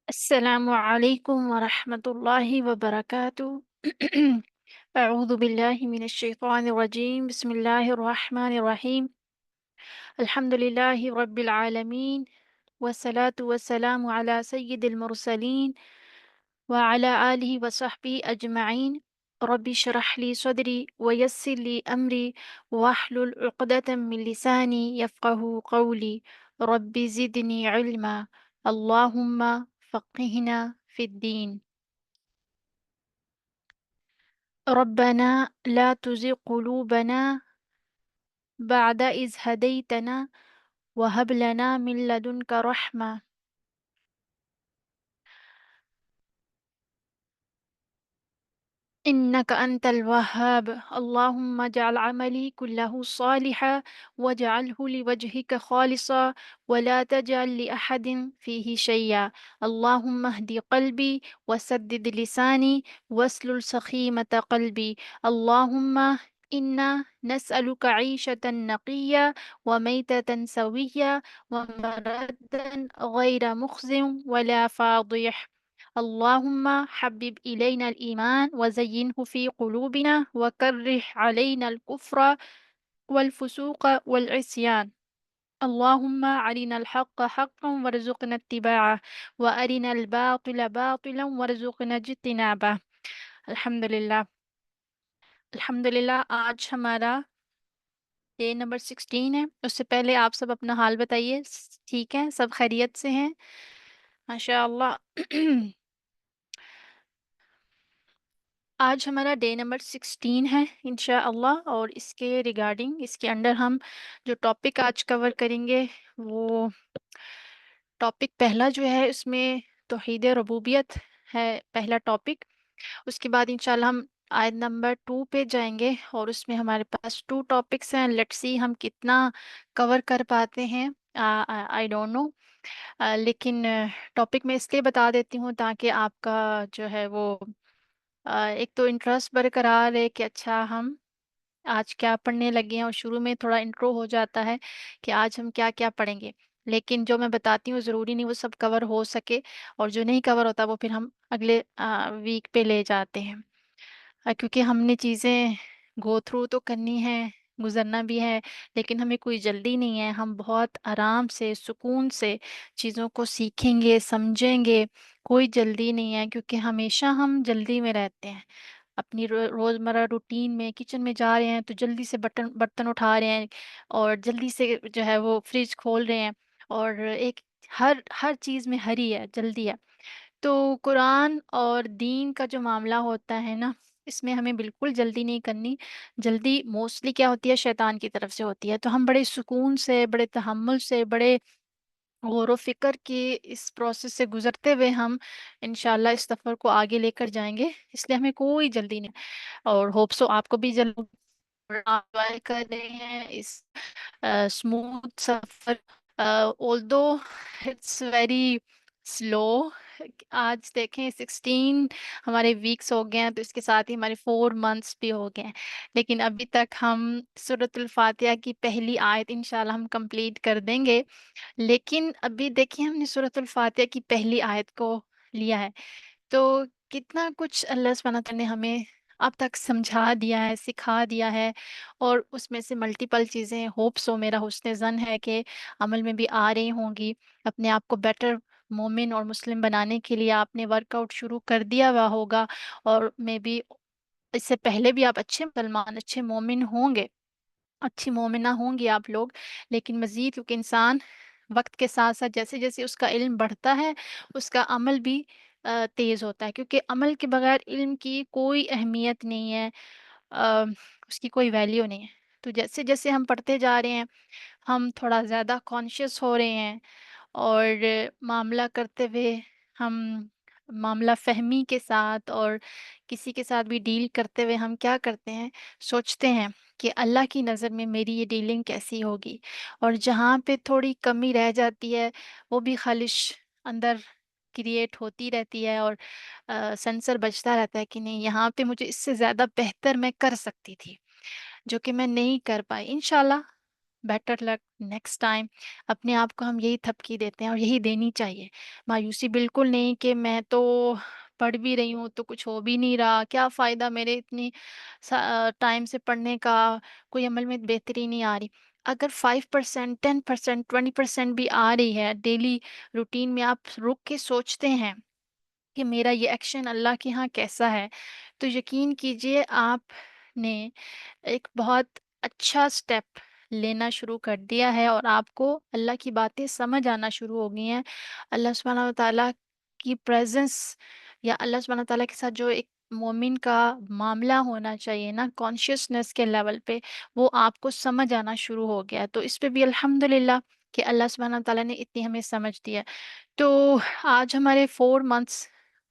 السلام علیکم ورحمۃ اللہ وبرکاتہ اعوذ باللہ من الشیطان الرجیم بسم اللہ الرحمن الرحیم الحمد للہ رب العالمین والصلاة والسلام علی سید المرسلین وعلى آلہ وصحبہ اجمعین رب اشرح لی صدری ویسر لی امری واحلل عقدۃ من لسانی یفقہوا قولی رب زدنی علما اللہم فقہنا فی الدین ربنا لا تزغ قلوبنا بعد إذ هديتنا وهب لنا من لدنك رحمة إنك أنت الوهاب اللهم اجعل عملي كله صالحا واجعله لوجهك خالصا ولا تجعل لأحد فيه شيئا اللهم اهد قلبي وسدد لساني واسلل سخيمة قلبي اللهم إنا نسألك عيشة نقية وميتة سوية ومردا غير مخز ولا فاضح اللهم حبب إلينا الإيمان وزينه في قلوبنا وكره علينا الكفر والفسوق والعصيان اللهم أرنا الحق حقا وارزقنا اتباعه وأرنا الباطل باطلا وارزقنا اجتنابه الحمدللہ آج ہمارا ڈے نمبر 16 ہے۔ اس سے پہلے آپ سب اپنا حال بتائیے، ٹھیک ہے؟ سب خیریت سے ہیں؟ ماشاء اللہ۔ آج ہمارا ڈے نمبر 16 ہے انشاءاللہ، اور اس کے ریگارڈنگ اس کے انڈر ہم جو ٹاپک آج کور کریں گے وہ ٹاپک پہلا جو ہے اس میں توحید ربوبیت ہے پہلا ٹاپک۔ اس کے بعد انشاءاللہ ہم آیت نمبر 2 پہ جائیں گے، اور اس میں ہمارے پاس 2 ٹاپکس ہیں۔ لیٹس سی ہم کتنا کور کر پاتے ہیں، آئی ڈونٹ نو، لیکن ٹاپک میں اس لیے بتا دیتی ہوں تاکہ آپ کا جو ہے وہ ایک تو انٹرسٹ برقرار ہے کہ اچھا ہم آج کیا پڑھنے لگے ہیں، اور شروع میں تھوڑا انٹرو ہو جاتا ہے کہ آج ہم کیا کیا پڑھیں گے، لیکن جو میں بتاتی ہوں ضروری نہیں وہ سب کور ہو سکے، اور جو نہیں کور ہوتا وہ پھر ہم اگلے ویک پہ لے جاتے ہیں، کیونکہ ہم نے چیزیں گو تھرو تو کرنی ہے، گزرنا بھی ہے، لیکن ہمیں کوئی جلدی نہیں ہے۔ ہم بہت آرام سے سکون سے چیزوں کو سیکھیں گے، سمجھیں گے، کوئی جلدی نہیں ہے، کیونکہ ہمیشہ ہم جلدی میں رہتے ہیں۔ اپنی روزمرہ روٹین میں کچن میں جا رہے ہیں تو جلدی سے برتن اٹھا رہے ہیں، اور جلدی سے جو ہے وہ فریج کھول رہے ہیں، اور ایک ہر چیز میں ہری ہے، جلدی ہے۔ تو قرآن اور دین کا جو معاملہ ہوتا ہے نا، اس میں ہمیں بالکل جلدی نہیں کرنی۔ جلدی موسٹلی کیا ہوتی ہے؟ شیطان کی طرف سے ہوتی ہے۔ تو ہم بڑے سکون سے، بڑے تحمل سے، بڑے غور و فکر کی اس پروسیس سے گزرتے ہوئے ہم انشاءاللہ اس سفر کو آگے لے کر جائیں گے، اس لیے ہمیں کوئی جلدی نہیں، اور ہوپ سو آپ کو بھی جلد آپ enjoy کر رہے ہیں اس اسموتھ سفر، although اٹس ویری سلو۔ آج دیکھیں 16 ہمارے ویکس ہو گئے ہیں، تو اس کے ساتھ ہی ہمارے 4 منتھس بھی ہو گئے ہیں، لیکن ابھی تک ہم سورۃ الفاتحہ کی پہلی آیت انشاءاللہ ہم کمپلیٹ کر دیں گے۔ لیکن ابھی دیکھیں ہم نے سورۃ الفاتحہ کی پہلی آیت کو لیا ہے، تو کتنا کچھ اللہ سبحانہ تعالیٰ نے ہمیں اب تک سمجھا دیا ہے، سکھا دیا ہے، اور اس میں سے ملٹیپل چیزیں ہوپ سو میرا حسن ظن ہے کہ عمل میں بھی آ رہی ہوں گی۔ اپنے آپ کو بیٹر مومن اور مسلم بنانے کے لیے آپ نے ورک آؤٹ شروع کر دیا ہوا ہوگا، اور میں بھی اس سے پہلے بھی آپ اچھے مسلمان، اچھے مومن ہوں گے، اچھی مومنہ ہوں گی آپ لوگ، لیکن مزید کیونکہ انسان وقت کے ساتھ ساتھ جیسے جیسے اس کا علم بڑھتا ہے اس کا عمل بھی تیز ہوتا ہے، کیونکہ عمل کے بغیر علم کی کوئی اہمیت نہیں ہے، آ، اس کی کوئی ویلیو نہیں ہے۔ تو جیسے جیسے ہم پڑھتے جا رہے ہیں ہم تھوڑا زیادہ کانشیس ہو رہے ہیں، اور معاملہ کرتے ہوئے ہم معاملہ فہمی کے ساتھ، اور کسی کے ساتھ بھی ڈیل کرتے ہوئے ہم کیا کرتے ہیں، سوچتے ہیں کہ اللہ کی نظر میں میری یہ ڈیلنگ کیسی ہوگی، اور جہاں پہ تھوڑی کمی رہ جاتی ہے وہ بھی خالش اندر کریٹ ہوتی رہتی ہے، اور سینسر بجتا رہتا ہے کہ نہیں یہاں پہ مجھے اس سے زیادہ بہتر میں کر سکتی تھی، جو کہ میں نہیں کر پائی۔ انشاءاللہ بیٹر لک نیکسٹ ٹائم. اپنے آپ کو ہم یہی تھپکی دیتے ہیں اور یہی دینی چاہیے. مایوسی بالکل نہیں کہ میں تو پڑھ بھی رہی ہوں تو کچھ ہو بھی نہیں رہا، کیا فائدہ میرے اتنی ٹائم سے پڑھنے کا، کوئی عمل میں بہتری نہیں آ رہی. اگر 5%، 10%، 20% بھی آ رہی ہے ڈیلی روٹین میں، آپ رک کے سوچتے ہیں کہ میرا یہ ایکشن اللہ کے ہاں کیسا ہے، تو یقین کیجئے آپ نے ایک بہت اچھا سٹیپ لینا شروع کر دیا ہے، اور آپ کو اللہ کی باتیں سمجھ آنا شروع ہو گئی ہیں. اللہ سبحانہ وتعالیٰ کی پریزنس، یا اللہ سبحانہ وتعالیٰ کے ساتھ جو ایک مومن کا معاملہ ہونا چاہیے نا کانشیسنس کے لیول پہ، وہ آپ کو سمجھ آنا شروع ہو گیا. تو اس پہ بھی الحمدللہ کہ اللہ سبحانہ وتعالیٰ نے اتنی ہمیں سمجھ دیا. تو آج ہمارے 4 months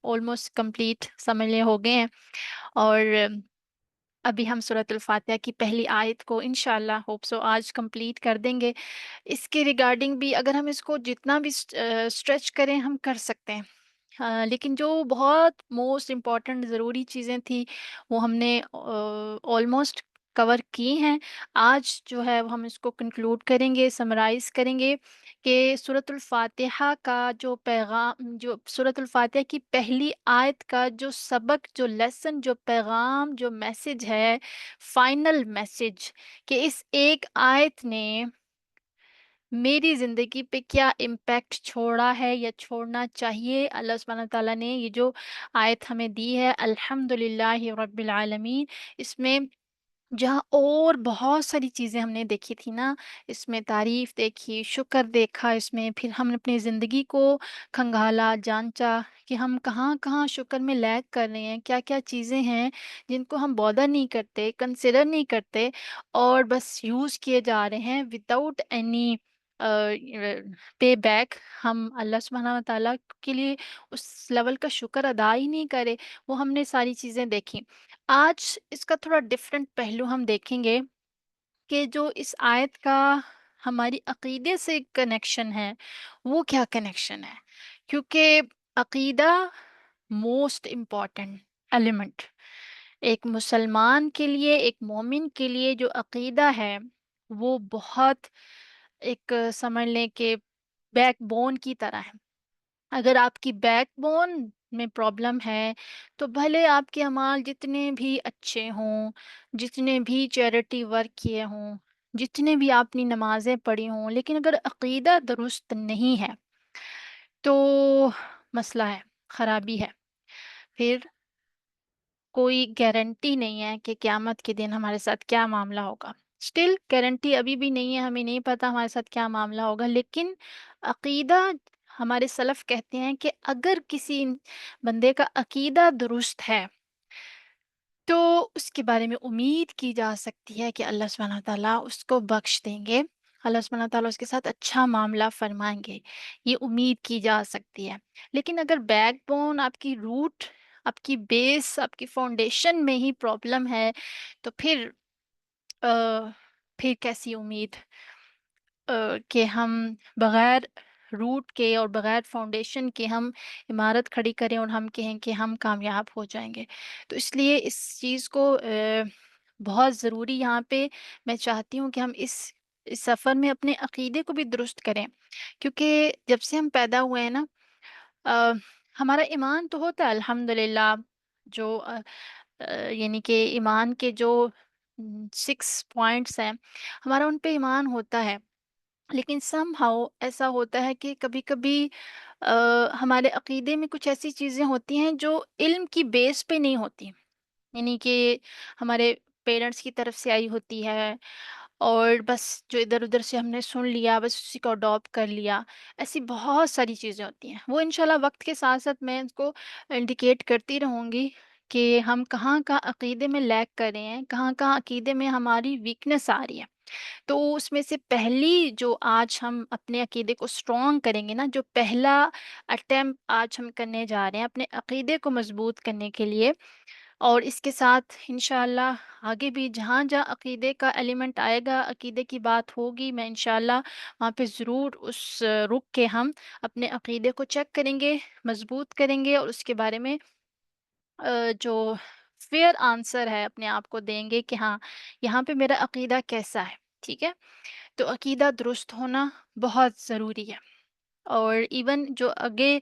آلموسٹ کمپلیٹ سمجھ لے ہو گئے ہیں، اور ابھی ہم سورۃ الفاتحہ کی پہلی آیت کو انشاءاللہ ہوپ سو آج کمپلیٹ کر دیں گے. اس کے ریگارڈنگ بھی اگر ہم اس کو جتنا بھی اسٹریچ کریں ہم کر سکتے ہیں. لیکن جو بہت موسٹ امپورٹنٹ ضروری چیزیں تھیں وہ ہم نے آلموسٹ کور کی ہیں. آج جو ہے وہ ہم اس کو کنکلوڈ کریں گے، سمرائز کریں گے کہ سورۃ الفاتحہ کا جو پیغام، جو سورۃ الفاتحہ کی پہلی آیت کا جو سبق، جو لیسن، جو پیغام، جو میسج ہے، فائنل میسج، کہ اس ایک آیت نے میری زندگی پہ کیا امپیکٹ چھوڑا ہے یا چھوڑنا چاہیے. اللہ سبحانہ تعالیٰ نے یہ جو آیت ہمیں دی ہے، الحمدللہ رب العالمین، اس میں جہاں اور بہت ساری چیزیں ہم نے دیکھی تھی نا، اس میں تعریف دیکھی، شکر دیکھا، اس میں پھر ہم نے اپنی زندگی کو کھنگالا، جانچا کہ ہم کہاں کہاں شکر میں لیگ کر رہے ہیں، کیا کیا چیزیں ہیں جن کو ہم بودر نہیں کرتے، کنسیڈر نہیں کرتے، اور بس یوز کیے جا رہے ہیں وداؤٹ اینی پے بیک. ہم اللہ سبحانہ و تعالیٰ کے لیے اس لیول کا شکر ادا ہی نہیں کرے. وہ ہم نے ساری چیزیں دیکھی. آج اس کا تھوڑا ڈفرینٹ پہلو ہم دیکھیں گے کہ جو اس آیت کا ہماری عقیدے سے کنیکشن ہے وہ کیا کنیکشن ہے. کیونکہ عقیدہ موسٹ امپورٹنٹ ایلیمنٹ ایک مسلمان کے لیے، ایک مومن کے لیے جو عقیدہ ہے وہ بہت ایک سمجھ لیں کہ بیک بون کی طرح ہے. اگر آپ کی بیک بون میں پرابلم ہے تو بھلے آپ کے اعمال جتنے بھی اچھے ہوں، جتنے بھی چیریٹی ورک کیے ہوں، جتنے بھی آپ نے نمازیں پڑھی ہوں، لیکن اگر عقیدہ درست نہیں ہے تو مسئلہ ہے، خرابی ہے. پھر کوئی گارنٹی نہیں ہے کہ قیامت کے دن ہمارے ساتھ کیا معاملہ ہوگا. اسٹل گارنٹی ابھی بھی نہیں ہے، ہمیں نہیں پتا ہمارے ساتھ کیا معاملہ ہوگا. لیکن عقیدہ، ہمارے سلف کہتے ہیں کہ اگر کسی بندے کا عقیدہ درست ہے تو اس کے بارے میں امید کی جا سکتی ہے کہ اللہ سبحانہ تعالیٰ اس کو بخش دیں گے، اللہ سبحانہ تعالیٰ اس کے ساتھ اچھا معاملہ فرمائیں گے، یہ امید کی جا سکتی ہے. لیکن اگر بیک بون، آپ کی روٹ، آپ کی بیس، آپ کی فاؤنڈیشن میں ہی پرابلم ہے تو آ، پھر کیسی امید کہ ہم بغیر روٹ کے اور بغیر فاؤنڈیشن کے ہم عمارت کھڑی کریں اور ہم کہیں کہ ہم کامیاب ہو جائیں گے. تو اس لیے اس چیز کو بہت ضروری یہاں پہ میں چاہتی ہوں کہ ہم اس سفر میں اپنے عقیدے کو بھی درست کریں. کیونکہ جب سے ہم پیدا ہوئے ہیں نا، آ، ہمارا ایمان تو ہوتا ہے الحمدللہ، جو یعنی کہ ایمان کے جو 6 پوائنٹس ہیں ہمارا ان پہ ایمان ہوتا ہے. لیکن سم ہاؤ ایسا ہوتا ہے کہ کبھی کبھی ہمارے عقیدے میں کچھ ایسی چیزیں ہوتی ہیں جو علم کی بیس پہ نہیں ہوتی، یعنی کہ ہمارے پیرنٹس کی طرف سے آئی ہوتی ہے، اور بس جو ادھر ادھر سے ہم نے سن لیا بس اسی کو اڈاپٹ کر لیا. ایسی بہت ساری چیزیں ہوتی ہیں، وہ انشاءاللہ وقت کے ساتھ ساتھ میں اس کو انڈیکیٹ کرتی رہوں گی کہ ہم کہاں کہاں عقیدے میں لیک کر رہے ہیں، کہاں کہاں عقیدے میں ہماری ویکنس آ رہی ہے. تو اس میں سے پہلی جو آج ہم اپنے عقیدے کو اسٹرانگ کریں گے نا، جو پہلا اٹیمپٹ آج ہم کرنے جا رہے ہیں اپنے عقیدے کو مضبوط کرنے کے لیے، اور اس کے ساتھ انشاءاللہ آگے بھی جہاں جہاں عقیدے کا ایلیمنٹ آئے گا، عقیدے کی بات ہوگی، میں انشاءاللہ وہاں پہ ضرور اس رک کے ہم اپنے عقیدے کو چیک کریں گے، مضبوط کریں گے، اور اس کے بارے میں جو فیئر آنسر ہے اپنے آپ کو دیں گے کہ ہاں یہاں پہ میرا عقیدہ کیسا ہے. ٹھیک ہے. تو عقیدہ درست ہونا بہت ضروری ہے. اور ایون جو آگے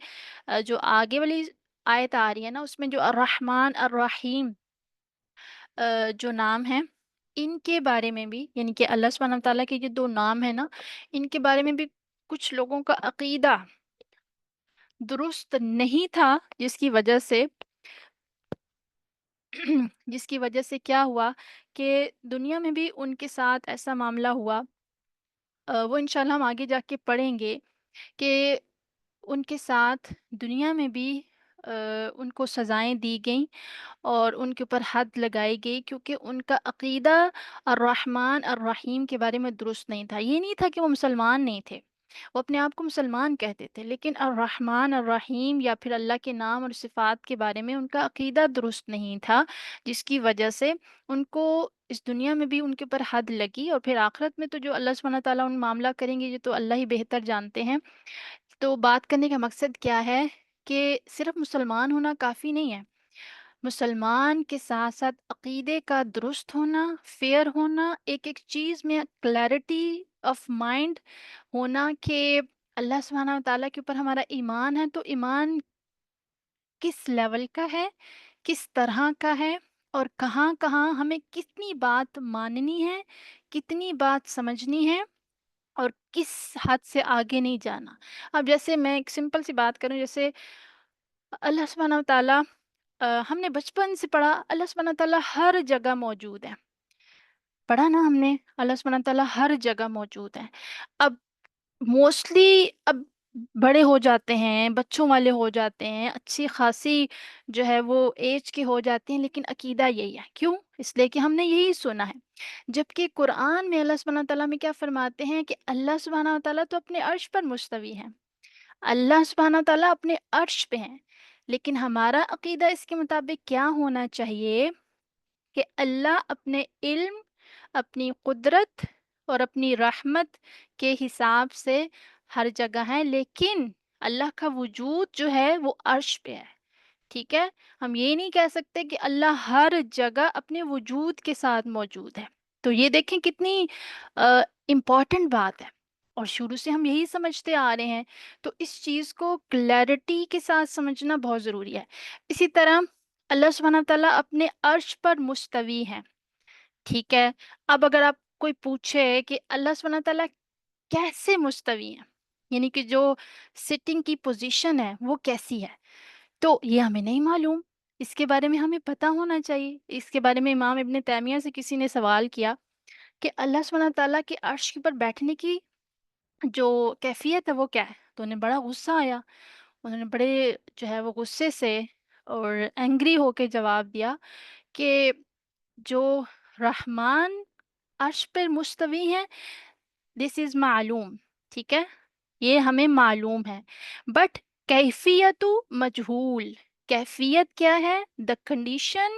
والی آیت آ رہی ہے نا، اس میں جو الرحمن الرحیم جو نام ہیں، ان کے بارے میں بھی، یعنی کہ اللہ سبحانہ تعالیٰ کے جو دو نام ہیں نا، ان کے بارے میں بھی کچھ لوگوں کا عقیدہ درست نہیں تھا، جس کی وجہ سے کیا ہوا کہ دنیا میں بھی ان کے ساتھ ایسا معاملہ ہوا. وہ انشاءاللہ ہم آگے جا کے پڑھیں گے کہ ان کے ساتھ دنیا میں بھی ان کو سزائیں دی گئیں اور ان کے اوپر حد لگائی گئی، کیونکہ ان کا عقیدہ الرحمن الرحیم کے بارے میں درست نہیں تھا. یہ نہیں تھا کہ وہ مسلمان نہیں تھے، وہ اپنے آپ کو مسلمان کہتے تھے، لیکن الرحمن الرحیم یا پھر اللہ کے نام اور صفات کے بارے میں ان کا عقیدہ درست نہیں تھا، جس کی وجہ سے ان کو اس دنیا میں بھی ان کے اوپر حد لگی، اور پھر آخرت میں تو جو اللہ سبحانہ تعالیٰ ان معاملہ کریں گے، یہ تو اللہ ہی بہتر جانتے ہیں. تو بات کرنے کا مقصد کیا ہے کہ صرف مسلمان ہونا کافی نہیں ہے. مسلمان کے ساتھ ساتھ عقیدے کا درست ہونا، فیئر ہونا، ایک ایک چیز میں کلیئرٹی آف مائنڈ ہونا کہ اللہ سبحانہ تعالیٰ کے اوپر ہمارا ایمان ہے، تو ایمان کس لیول کا ہے، کس طرح کا ہے، اور کہاں کہاں ہمیں کتنی بات ماننی ہے، کتنی بات سمجھنی ہے، اور کس حد سے آگے نہیں جانا. اب جیسے میں ایک سمپل سی بات کروں، جیسے اللہ سبحانہ تعالیٰ ہم نے بچپن سے پڑھا اللہ سبحانہ تعالیٰ ہر جگہ موجود ہے. پڑھا نا ہم نے، اللہ سبحانہ تعالیٰ ہر جگہ موجود ہے. اب موسٹلی اب بڑے ہو جاتے ہیں، بچوں والے ہو جاتے ہیں، اچھی خاصی جو ہے وہ ایج کے ہو جاتے ہیں، لیکن عقیدہ یہی ہے. کیوں؟ اس لیے کہ ہم نے یہی سنا ہے. جبکہ قرآن میں اللہ سبحانہ تعالیٰ میں کیا فرماتے ہیں کہ اللہ سبحانہ تعالیٰ تو اپنے عرش پر مستوی ہے، اللہ سبحانہ تعالیٰ اپنے عرش پہ ہیں. لیکن ہمارا عقیدہ اس کے مطابق کیا ہونا چاہیے کہ اللہ اپنے علم، اپنی قدرت اور اپنی رحمت کے حساب سے ہر جگہ ہے، لیکن اللہ کا وجود جو ہے وہ عرش پہ ہے. ٹھیک ہے؟ ہم یہ نہیں کہہ سکتے کہ اللہ ہر جگہ اپنے وجود کے ساتھ موجود ہے. تو یہ دیکھیں کتنی امپورٹنٹ بات ہے، اور شروع سے ہم یہی سمجھتے آ رہے ہیں. تو اس چیز کو کلیئرٹی کے ساتھ سمجھنا بہت ضروری ہے. اسی طرح اللہ سبحانہ تعالیٰ اپنے عرش پر مستوی ہیں. ٹھیک ہے؟ اب اگر آپ کوئی پوچھے کہ اللہ سبحانہ تعالیٰ کیسے مستوی ہیں، یعنی کہ جو سٹنگ کی پوزیشن ہے وہ کیسی ہے، تو یہ ہمیں نہیں معلوم. اس کے بارے میں ہمیں پتہ ہونا چاہیے. اس کے بارے میں امام ابن تیمیہ سے کسی نے سوال کیا کہ اللہ سبحانہ تعالیٰ کے عرش کے اوپر بیٹھنے کی جو کیفیت ہے وہ کیا ہے. تو انہیں بڑا غصہ آیا، انہوں نے بڑے جو ہے وہ غصے سے اور اینگری ہو کے جواب دیا کہ جو رحمان عرش پر مستوی ہیں، دس از معلوم. ٹھیک ہے، یہ ہمیں معلوم ہے، بٹ کیفیت مجہول. کیفیت کیا ہے، دا کنڈیشن،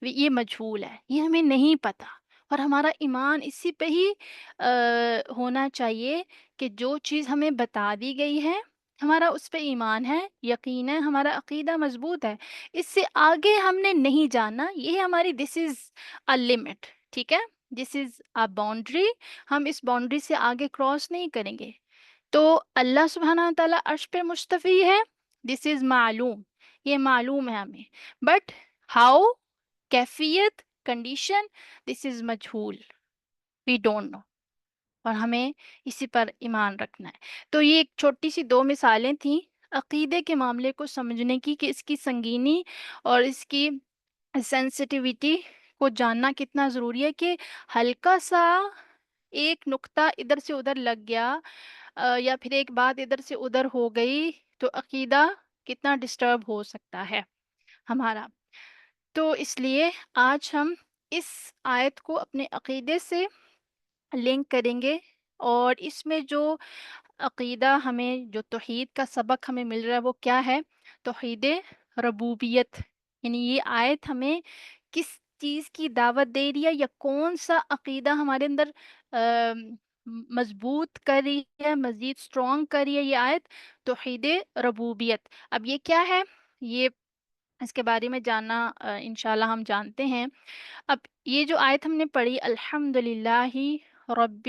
یہ مجہول ہے، یہ ہمیں نہیں پتہ. اور ہمارا ایمان اسی پہ ہی ہونا چاہیے کہ جو چیز ہمیں بتا دی گئی ہے ہمارا اس پہ ایمان ہے، یقین ہے، ہمارا عقیدہ مضبوط ہے. اس سے آگے ہم نے نہیں جانا. یہ ہماری دس از اے لمٹ. ٹھیک ہے، دس از اے باؤنڈری. ہم اس باؤنڈری سے آگے کراس نہیں کریں گے. تو اللہ سبحانہ تعالیٰ عرش پہ مستوی ہے، دس از معلوم، یہ معلوم ہے ہمیں، بٹ ہاؤ، کیفیت، کنڈیشن، دس از مجہول، وی ڈونٹ نو. اور ہمیں اسی پر ایمان رکھنا ہے. تو یہ ایک چھوٹی سی دو مثالیں تھیں عقیدے کے معاملے کو سمجھنے کی، کہ اس کی سنگینی اور اس کی سینسٹیوٹی کو جاننا کتنا ضروری ہے. کہ ہلکا سا ایک نقطہ ادھر سے ادھر لگ گیا یا پھر ایک بات ادھر سے ادھر ہو گئی تو عقیدہ کتنا ڈسٹرب ہو سکتا ہے ہمارا. تو اس لیے آج ہم اس آیت کو اپنے عقیدے سے لنک کریں گے، اور اس میں جو عقیدہ ہمیں، جو توحید کا سبق ہمیں مل رہا ہے وہ کیا ہے، توحید ربوبیت. یعنی یہ آیت ہمیں کس چیز کی دعوت دے رہی ہے، یا کون سا عقیدہ ہمارے اندر مضبوط کر رہی ہے، مزید اسٹرانگ کر رہی ہے یہ آیت، توحید ربوبیت. اب یہ کیا ہے، یہ اس کے بارے میں جاننا انشاءاللہ ہم جانتے ہیں. اب یہ جو آیت ہم نے پڑھی، الحمد للہ رب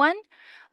1,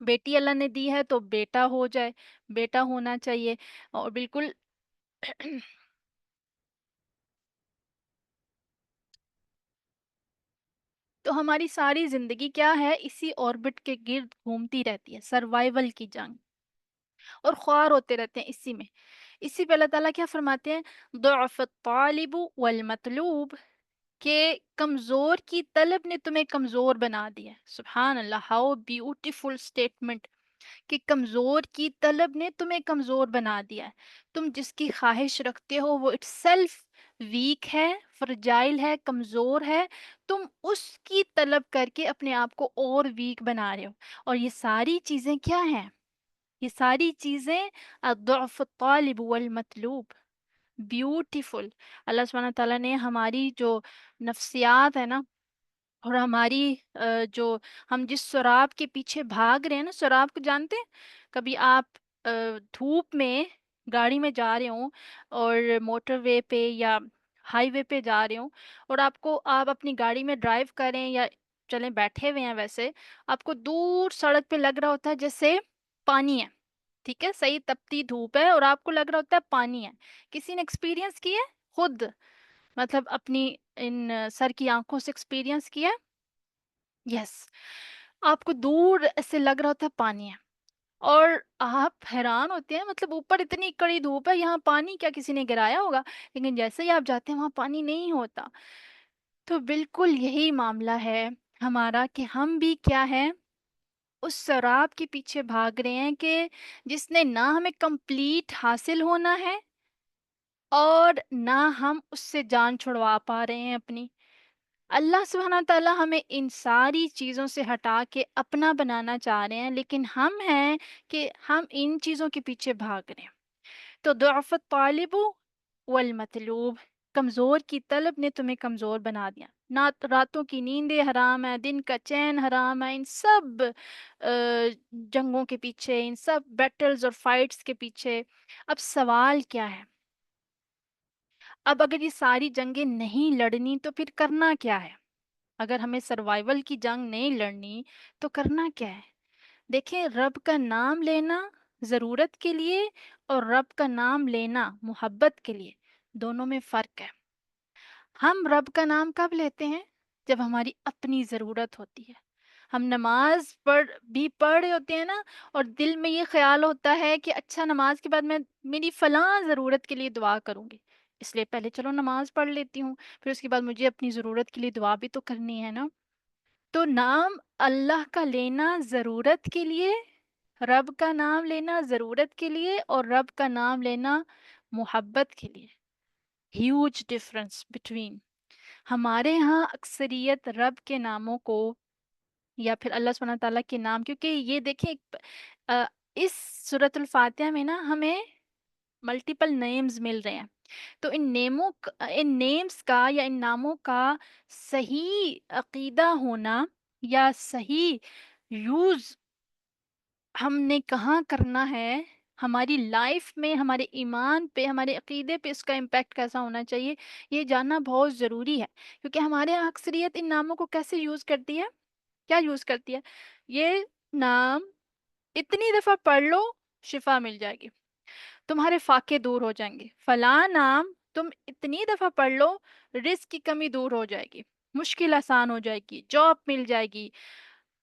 بیٹی اللہ نے دی ہے تو بیٹا ہو جائے، بیٹا ہونا چاہیے، اور بالکل تو ہماری ساری زندگی کیا ہے، اسی اوربٹ کے گرد گھومتی رہتی ہے، سروائیول کی جنگ، اور خوار ہوتے رہتے ہیں اسی میں۔ اسی پہ اللہ تعالیٰ کیا فرماتے ہیں، ضعف الطالب والمطلوب، کہ کمزور کی طلب نے تمہیں کمزور بنا دیا۔ سبحان اللہ، ہاؤ بیوٹیفل اسٹیٹمنٹ، کہ کمزور کی طلب نے تمہیں کمزور بنا دیا ہے۔ تم جس کی خواہش رکھتے ہو وہ اٹس سیلف ویک ہے، فرجائل ہے، کمزور ہے، تم اس کی طلب کر کے اپنے آپ کو اور ویک بنا رہے ہو۔ اور یہ ساری چیزیں کیا ہیں، یہ ساری چیزیں الضعف الطالب والمطلوب، بیوٹیفل۔ اللہ سبحانہ تعالیٰ نے ہماری جو نفسیات ہے نا، اور ہماری جو ہم جس سراب کے پیچھے بھاگ رہے ہیں نا، سراب کو جانتے ہیں؟ کبھی آپ دھوپ میں گاڑی میں جا رہے ہوں، اور موٹر وے پہ یا ہائی وے پہ جا رہے ہوں، اور آپ اپنی گاڑی میں ڈرائیو کریں یا چلیں بیٹھے ہوئے ہیں، ویسے آپ کو دور سڑک پہ لگ رہا ہوتا ہے جیسے پانی ہے، ٹھیک ہے، صحیح تپتی دھوپ ہے اور آپ کو لگ رہا ہوتا ہے پانی ہے۔ کسی نے ایکسپیرینس کیا ہے خود، مطلب اپنی ان سر کی آنکھوں سے ایکسپیرینس کیا؟ یس، آپ کو دور سے لگ رہا ہوتا ہے پانی ہے، اور آپ حیران ہوتے ہیں، مطلب اوپر اتنی کڑی دھوپ ہے، یہاں پانی کیا کسی نے گرایا ہوگا؟ لیکن جیسے ہی آپ جاتے ہیں وہاں پانی نہیں ہوتا۔ تو بالکل یہی معاملہ ہے ہمارا، کہ ہم بھی کیا ہے، اس سراب کے پیچھے بھاگ رہے ہیں، کہ جس نے نہ ہمیں کمپلیٹ حاصل ہونا ہے، اور نہ ہم اس سے جان چھڑوا پا رہے ہیں اپنی۔ اللہ سبحانہ تعالیٰ ہمیں ان ساری چیزوں سے ہٹا کے اپنا بنانا چاہ رہے ہیں، لیکن ہم ہیں کہ ہم ان چیزوں کے پیچھے بھاگ رہے ہیں۔ تو ضعف الطالب والمطلوب، کمزور کی طلب نے تمہیں کمزور بنا دیا، نہ راتوں کی نیندیں حرام ہے، دن کا چین حرام ہے، ان سب جنگوں کے پیچھے، ان سب بیٹلز اور فائٹس کے پیچھے۔ اب سوال کیا ہے، اب اگر یہ ساری جنگیں نہیں لڑنی تو پھر کرنا کیا ہے؟ اگر ہمیں سروائیول کی جنگ نہیں لڑنی تو کرنا کیا ہے؟ دیکھیں، رب کا نام لینا ضرورت کے لیے، اور رب کا نام لینا محبت کے لیے، دونوں میں فرق ہے۔ ہم رب کا نام کب لیتے ہیں؟ جب ہماری اپنی ضرورت ہوتی ہے۔ ہم نماز پڑھ رہے ہوتے ہیں نا، اور دل میں یہ خیال ہوتا ہے کہ اچھا، نماز کے بعد میں میری فلاں ضرورت کے لیے دعا کروں گی، اس لیے پہلے چلو نماز پڑھ لیتی ہوں، پھر اس کے بعد مجھے اپنی ضرورت کے لیے دعا بھی تو کرنی ہے نا۔ تو نام اللہ کا لینا ضرورت کے لیے، رب کا نام لینا ضرورت کے لیے، اور رب کا نام لینا محبت کے لیے، ہیوج ڈفرنس بٹوین۔ ہمارے ہاں اکثریت رب کے ناموں کو، یا پھر اللہ سبحانہ تعالیٰ کے نام، کیونکہ یہ دیکھیں آ، اس سورۃ الفاتحہ میں نا ہمیں ملٹیپل نیمز مل رہے ہیں، تو ان نیمز کا یا ان ناموں کا صحیح عقیدہ ہونا، یا صحیح یوز ہم نے کہاں کرنا ہے، ہماری لائف میں، ہمارے ایمان پہ، ہمارے عقیدے پہ اس کا امپیکٹ کیسا ہونا چاہیے، یہ جاننا بہت ضروری ہے۔ کیونکہ ہمارے یہاں اکثریت ان ناموں کو کیسے یوز کرتی ہے، کیا یوز کرتی ہے، یہ نام اتنی دفعہ پڑھ لو شفا مل جائے گی، تمہارے فاقے دور ہو جائیں گے، فلاں نام تم اتنی دفعہ پڑھ لو رزق کی کمی دور ہو جائے گی، مشکل آسان ہو جائے گی، جاب مل جائے گی۔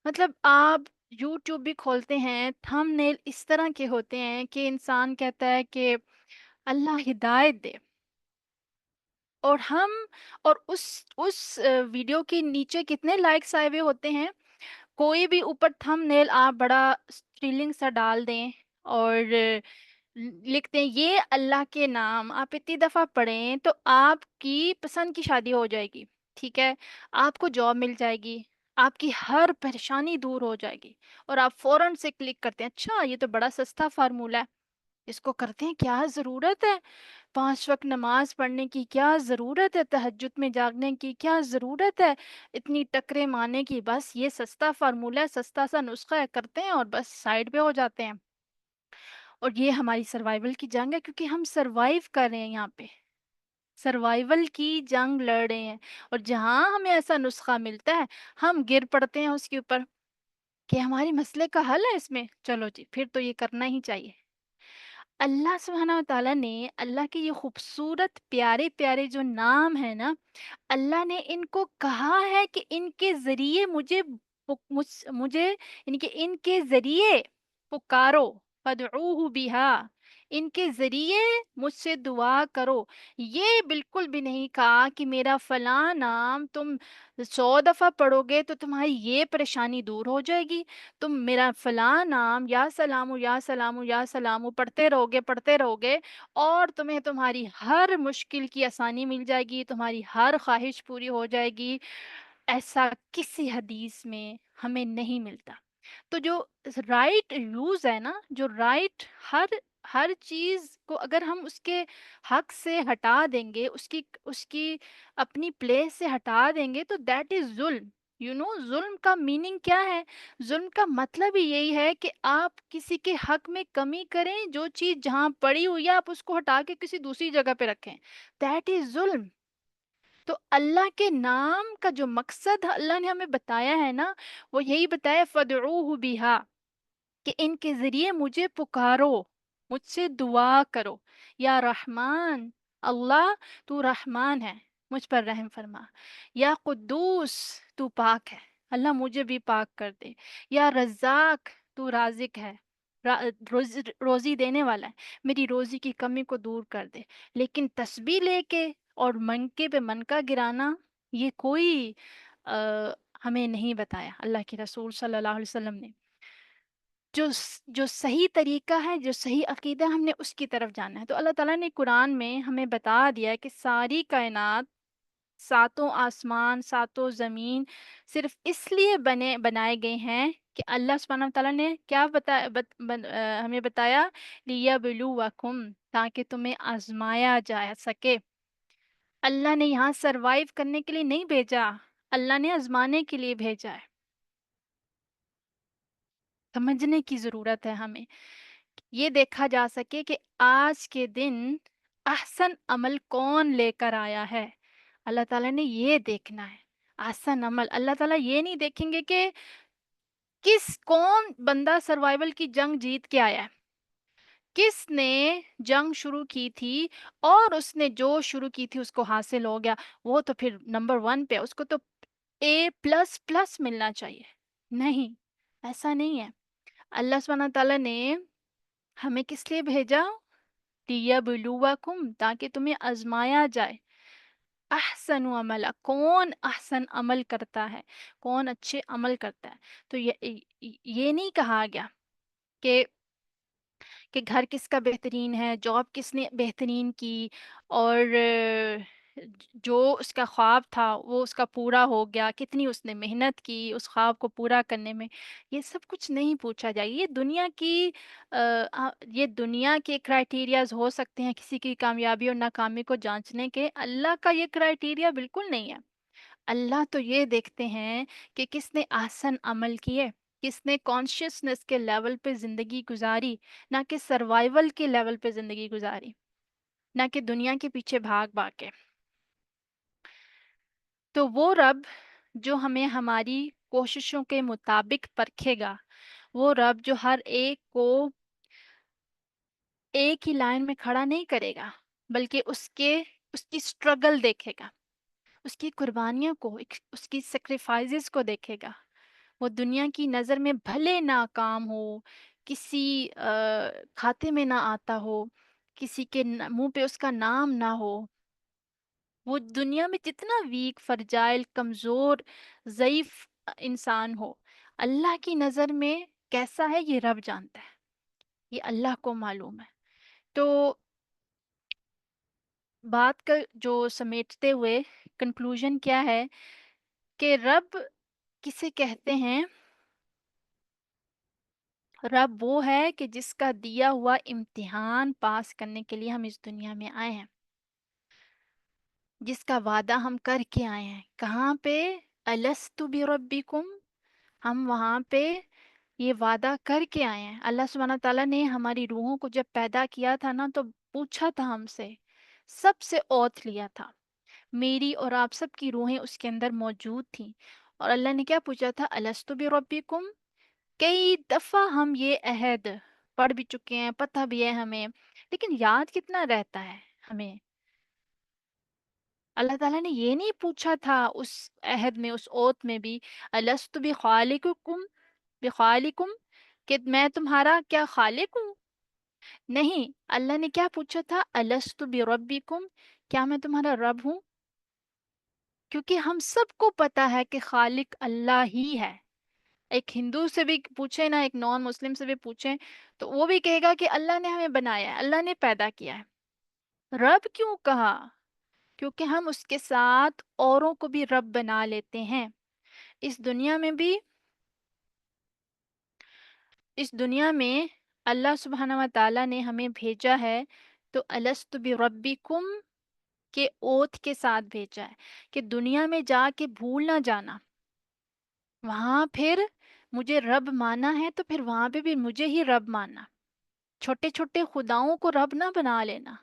مطلب آپ یوٹیوب بھی کھولتے ہیں، تھم نیل اس طرح کے ہوتے ہیں کہ انسان کہتا ہے کہ اللہ ہدایت دے، اور ہم، اور اس ویڈیو کے نیچے کتنے لائکس آئے ہوئے ہوتے ہیں، کوئی بھی اوپر تھم نیل آپ بڑا تھرلنگ سا ڈال دیں، اور لکھتے ہیں یہ اللہ کے نام آپ اتنی دفعہ پڑھیں تو آپ کی پسند کی شادی ہو جائے گی، ٹھیک ہے، آپ کو جاب مل جائے گی، آپ کی ہر پریشانی دور ہو جائے گی، اور آپ فوراً سے کلک کرتے ہیں، اچھا یہ تو بڑا سستا فارمولہ ہے، اس کو کرتے ہیں، کیا ضرورت ہے 5 وقت نماز پڑھنے کی، کیا ضرورت ہے تہجد میں جاگنے کی، کیا ضرورت ہے اتنی ٹکرے مارنے کی، بس یہ سستا فارمولہ ہے، سستا سا نسخہ ہے، کرتے ہیں اور بس سائڈ پہ ہو جاتے ہیں۔ اور یہ ہماری سروائیول کی جنگ ہے، کیونکہ ہم سروائیو کر رہے ہیں، یہاں پہ سروائیول کی جنگ لڑ رہے ہیں، اور جہاں ہمیں ایسا نسخہ ملتا ہے ہم گر پڑتے ہیں اس کے اوپر، کہ ہمارے مسئلے کا حل ہے اس میں، چلو جی پھر تو یہ کرنا ہی چاہیے۔ اللہ سبحانہ و تعالیٰ نے اللہ کے یہ خوبصورت پیارے پیارے جو نام ہیں نا، اللہ نے ان کو کہا ہے کہ ان کے ذریعے مجھے ان کے ذریعے پکارو، فدعوہ بہا، ان کے ذریعے مجھ سے دعا کرو۔ یہ بالکل بھی نہیں کہا کہ میرا فلاں نام تم 100 دفعہ پڑھو گے تو تمہاری یہ پریشانی دور ہو جائے گی، تم میرا فلاں نام یا سلام یا سلام یا سلام پڑھتے رہو گے اور تمہیں تمہاری ہر مشکل کی آسانی مل جائے گی، تمہاری ہر خواہش پوری ہو جائے گی۔ ایسا کسی حدیث میں ہمیں نہیں ملتا۔ تو جو رائٹ یوز ہے نا، جو رائٹ ہر ہر چیز کو اگر ہم اس کے حق سے ہٹا دیں گے، اس کی اپنی پلیس سے ہٹا دیں گے تو دیٹ از ظلم۔ ظلم کا میننگ کیا ہے؟ ظلم کا مطلب ہی یہی ہے کہ آپ کسی کے حق میں کمی کریں، جو چیز جہاں پڑی ہوئی ہے آپ اس کو ہٹا کے کسی دوسری جگہ پہ رکھیں، دیٹ از ظلم۔ تو اللہ کے نام کا جو مقصد اللہ نے ہمیں بتایا ہے نا، وہ یہی بتایا فدعوہ بہا، کہ ان کے ذریعے مجھے پکارو، مجھ سے دعا کرو۔ یا رحمان، اللہ تو رحمان ہے، مجھ پر رحم فرما۔ یا قدوس، تو پاک ہے، اللہ مجھے بھی پاک کر دے۔ یا رزاق، تو رازق ہے، روزی دینے والا ہے، میری روزی کی کمی کو دور کر دے۔ لیکن تسبیح لے کے اور منکے پہ منکا گرانا، یہ کوئی ہمیں نہیں بتایا اللہ کے رسول صلی اللہ علیہ وسلم نے۔ جو صحیح طریقہ ہے، جو صحیح عقیدہ، ہم نے اس کی طرف جانا ہے۔ تو اللہ تعالیٰ نے قرآن میں ہمیں بتا دیا ہے کہ ساری کائنات، ساتوں آسمان، ساتوں زمین صرف اس لیے بنائے گئے ہیں کہ اللہ سبحانہ تعالیٰ نے کیا ہمیں بتایا، لیبلوکم، تاکہ تمہیں آزمایا جا سکے۔ اللہ نے یہاں سروائیو کرنے کے لیے نہیں بھیجا، اللہ نے آزمانے کے لیے بھیجا ہے۔ سمجھنے کی ضرورت ہے ہمیں، یہ دیکھا جا سکے کہ آج کے دن احسن عمل کون لے کر آیا ہے۔ اللہ تعالیٰ نے یہ دیکھنا ہے، احسن عمل۔ اللہ تعالیٰ یہ نہیں دیکھیں گے کہ کون بندہ سروائیول کی جنگ جیت کے آیا ہے، کس نے جنگ شروع کی تھی اور اس نے جو شروع کی تھی اس کو حاصل ہو گیا، وہ تو پھر نمبر 1 پہ، اس کو تو A++ ملنا چاہیے۔ نہیں، ایسا نہیں ہے۔ اللہ سبحانہ تعالیٰ نے ہمیں کس لیے بھیجا؟ لیبلوکم، تاکہ تمہیں آزمایا جائے۔ احسن عملا، کون احسن عمل کرتا ہے، کون اچھے عمل کرتا ہے۔ تو یہ نہیں کہا گیا کہ گھر کس کا بہترین ہے، جاب کس نے بہترین کی، اور جو اس کا خواب تھا وہ اس کا پورا ہو گیا، کتنی اس نے محنت کی اس خواب کو پورا کرنے میں۔ یہ سب کچھ نہیں پوچھا جائے۔ یہ دنیا کے کرائٹیریاز ہو سکتے ہیں کسی کی کامیابی اور ناکامی کو جانچنے کے، اللہ کا یہ کرائٹیریا بالکل نہیں ہے۔ اللہ تو یہ دیکھتے ہیں کہ کس نے احسن عمل کیے، کس نے کانشیسنس کے لیول پہ زندگی گزاری، نہ کہ سروائیول کے لیول پہ زندگی گزاری، نہ کہ دنیا کے پیچھے بھاگ بھاگ کے۔ تو وہ رب جو ہمیں ہماری کوششوں کے مطابق پرکھے گا، وہ رب جو ہر ایک کو ایک ہی لائن میں کھڑا نہیں کرے گا، بلکہ اس کی سٹرگل دیکھے گا، اس کی قربانیوں کو، اس کی سیکریفائزز کو دیکھے گا۔ وہ دنیا کی نظر میں بھلے ناکام ہو، کسی کھاتے میں نہ آتا ہو، کسی کے منہ پہ اس کا نام نہ ہو، وہ دنیا میں جتنا ویک، فرجائل، کمزور، ضعیف انسان ہو، اللہ کی نظر میں کیسا ہے یہ رب جانتا ہے، یہ اللہ کو معلوم ہے۔ تو بات کا جو سمیٹتے ہوئے کنکلوژن کیا ہے کہ رب کسے کہتے ہیں؟ رب وہ ہے کہ جس کا دیا ہوا امتحان پاس کرنے کے لیے ہم اس دنیا میں آئے ہیں، جس کا وعدہ ہم کر کے آئے ہیں۔ کہاں پہ؟ الست بربکم، ہم وہاں پہ یہ وعدہ کر کے آئے ہیں۔ اللہ سبحانہ تعالیٰ نے ہماری روحوں کو جب پیدا کیا تھا نا، تو پوچھا تھا ہم سے، سب سے اوتھ لیا تھا، میری اور آپ سب کی روحیں اس کے اندر موجود تھیں، اور اللہ نے کیا پوچھا تھا؟ الست بربکم، کئی دفعہ ہم یہ عہد پڑھ بھی چکے ہیں، پتہ بھی ہے ہمیں، لیکن یاد کتنا رہتا ہے ہمیں؟ اللہ تعالیٰ نے یہ نہیں پوچھا تھا اس عہد میں، اس اوت میں بھی، الست بخالقکم بخالقکم، کہ میں تمہارا کیا خالق ہوں؟ نہیں، اللہ نے کیا پوچھا تھا؟ الست بربکم، کیا میں تمہارا رب ہوں؟ کیونکہ ہم سب کو پتا ہے کہ خالق اللہ ہی ہے۔ ایک ہندو سے بھی پوچھیں نا، ایک نان مسلم سے بھی پوچھیں، تو وہ بھی کہے گا کہ اللہ نے ہمیں بنایا ہے، اللہ نے پیدا کیا ہے۔ رب کیوں کہا؟ کیونکہ ہم اس کے ساتھ اوروں کو بھی رب بنا لیتے ہیں۔ اس دنیا میں بھی، اس دنیا میں اللہ سبحانہ و تعالیٰ نے ہمیں بھیجا ہے تو الست بربکم کے اوتھ کے ساتھ بھیجا ہے، کہ دنیا میں جا کے بھول نہ جانا، وہاں پھر مجھے رب مانا ہے تو پھر وہاں پہ بھی مجھے ہی رب ماننا، چھوٹے چھوٹے خداؤں کو رب نہ بنا لینا۔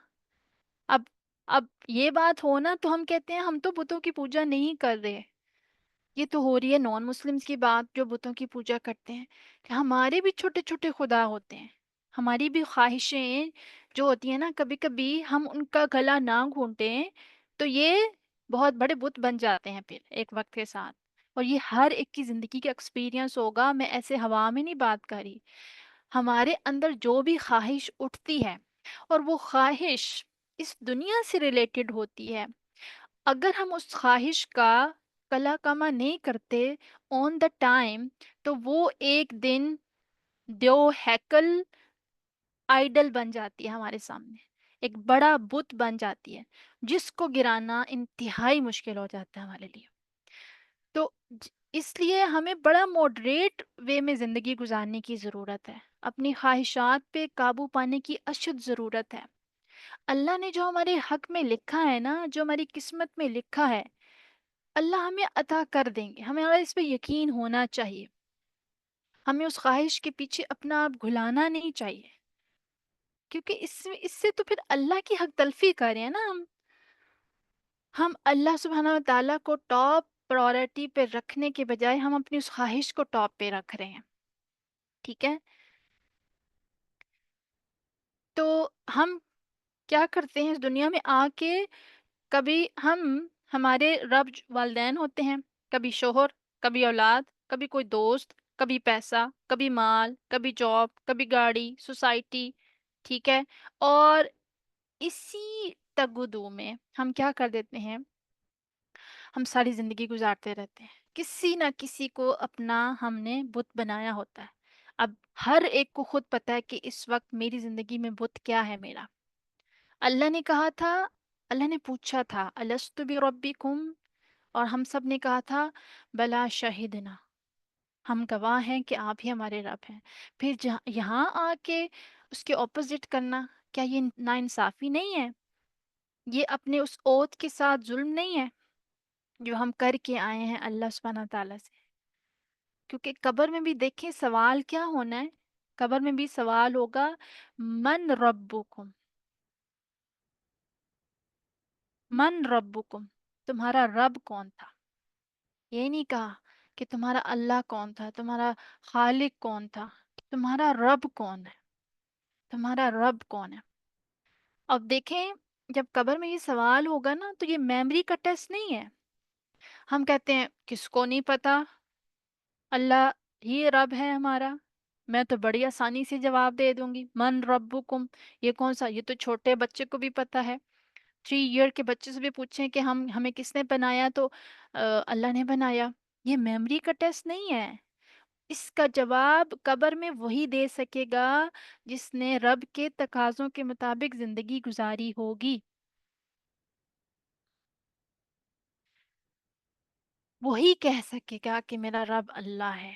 اب اب یہ بات ہونا تو ہم کہتے ہیں ہم تو بتوں کی پوجا نہیں کر رہے، یہ تو ہو رہی ہے نان مسلمز کی بات جو بتوں کی پوجا کرتے ہیں، کہ ہمارے بھی چھوٹے چھوٹے خدا ہوتے ہیں، ہماری بھی خواہشیں جو ہوتی ہیں نا، کبھی کبھی ہم ان کا گلا نہ گھونٹیں تو یہ بہت بڑے بت بن جاتے ہیں پھر ایک وقت کے ساتھ۔ اور یہ ہر ایک کی زندگی کا ایکسپیرینس ہوگا، میں ایسے ہوا میں نہیں بات کر رہی۔ ہمارے اندر جو بھی خواہش اٹھتی ہے اور وہ خواہش اس دنیا سے ریلیٹڈ ہوتی ہے، اگر ہم اس خواہش کا کلا کما نہیں کرتے آن دا ٹائم، تو وہ ایک دن دیو ہیکل آئیڈل بن جاتی ہے ہمارے سامنے، ایک بڑا بت بن جاتی ہے جس کو گرانا انتہائی مشکل ہو جاتا ہے ہمارے لیے۔ تو اس لیے ہمیں بڑا ماڈریٹ وے میں زندگی گزارنے کی ضرورت ہے، اپنی خواہشات پہ قابو پانے کی اشد ضرورت ہے۔ اللہ نے جو ہمارے حق میں لکھا ہے نا، جو ہماری قسمت میں لکھا ہے، اللہ ہمیں عطا کر دیں گے، ہمیں اس پہ یقین ہونا چاہیے۔ ہمیں اس خواہش کے پیچھے اپنا آپ گھلانا نہیں چاہیے، کیونکہ اس سے تو پھر اللہ کی حق تلفی کر رہے ہیں نا ہم اللہ سبحانہ و تعالیٰ کو ٹاپ پرائورٹی پہ رکھنے کے بجائے ہم اپنی اس خواہش کو ٹاپ پہ رکھ رہے ہیں، ٹھیک ہے؟ تو ہم کیا کرتے ہیں اس دنیا میں آ کے؟ کبھی ہمارے رب والدین ہوتے ہیں، کبھی شوہر، کبھی اولاد، کبھی کوئی دوست، کبھی پیسہ، کبھی مال، کبھی جاب، کبھی گاڑی، سوسائٹی، ٹھیک ہے؟ اور اسی تگدو میں ہم کیا کر دیتے ہیں؟ ہم ساری زندگی گزارتے رہتے ہیں، کسی نہ کسی کو اپنا ہم نے بت بنایا ہوتا ہے۔ اب ہر ایک کو خود پتا ہے کہ اس وقت میری زندگی میں بت کیا ہے میرا۔ اللہ نے کہا تھا، اللہ نے پوچھا تھا الست بربکم، اور ہم سب نے کہا تھا بلا شہدنا، ہم گواہ ہیں کہ آپ ہی ہمارے رب ہیں۔ پھر یہاں آ کے اس کے اپوزٹ کرنا، کیا یہ ناانصافی نہیں ہے؟ یہ اپنے اس اوت کے ساتھ ظلم نہیں ہے جو ہم کر کے آئے ہیں اللہ سبحانہ تعالیٰ سے؟ کیونکہ قبر میں بھی دیکھیں سوال کیا ہونا ہے، قبر میں بھی سوال ہوگا، من ربکم، من ربکم، تمہارا رب کون تھا؟ یہ نہیں کہا کہ تمہارا اللہ کون تھا، تمہارا خالق کون تھا، تمہارا رب کون ہے، تمہارا رب کون ہے؟ اب دیکھیں جب قبر میں یہ سوال ہوگا نا، تو یہ میموری کا ٹیسٹ نہیں ہے۔ ہم کہتے ہیں کس کو نہیں پتا، اللہ ہی رب ہے ہمارا، میں تو بڑی آسانی سے جواب دے دوں گی، من ربکم، یہ کون سا؟ یہ تو چھوٹے بچے کو بھی پتا ہے، 3 ایئر کے بچے سے بھی پوچھیں کہ ہمیں کس نے بنایا تو اللہ نے بنایا۔ یہ میموری کا ٹیسٹ نہیں ہے، اس کا جواب قبر میں وہی دے سکے گا جس نے رب کے تقاضوں کے مطابق زندگی گزاری ہوگی، وہی کہہ سکے گا کہ میرا رب اللہ ہے۔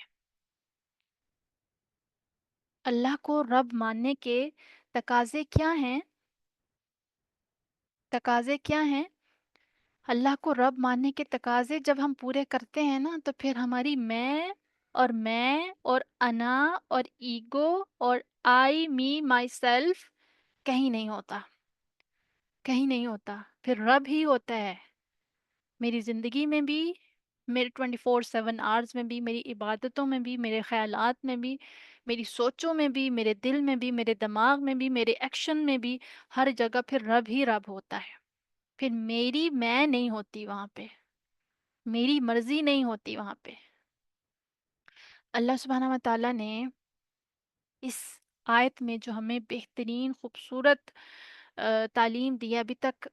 اللہ کو رب ماننے کے تقاضے کیا ہیں؟ تقاضے کیا ہیں؟ اللہ کو رب ماننے کے تقاضے جب ہم پورے کرتے ہیں نا، تو پھر ہماری میں اور انا اور ایگو اور آئی می مائی سیلف کہیں نہیں ہوتا، کہیں نہیں ہوتا، پھر رب ہی ہوتا ہے میری زندگی میں بھی میرے 24/7 آورز میں بھی، میری عبادتوں میں بھی، میرے خیالات میں بھی، میری سوچوں میں بھی، میرے دل میں بھی، میرے دماغ میں بھی، میرے ایکشن میں بھی، ہر جگہ پھر رب ہی رب ہوتا ہے. پھر میری میں نہیں ہوتی وہاں پہ، میری مرضی نہیں ہوتی وہاں پہ. اللہ سبحانہ و تعالیٰ نے اس آیت میں جو ہمیں بہترین خوبصورت تعلیم دی ہے ابھی تک،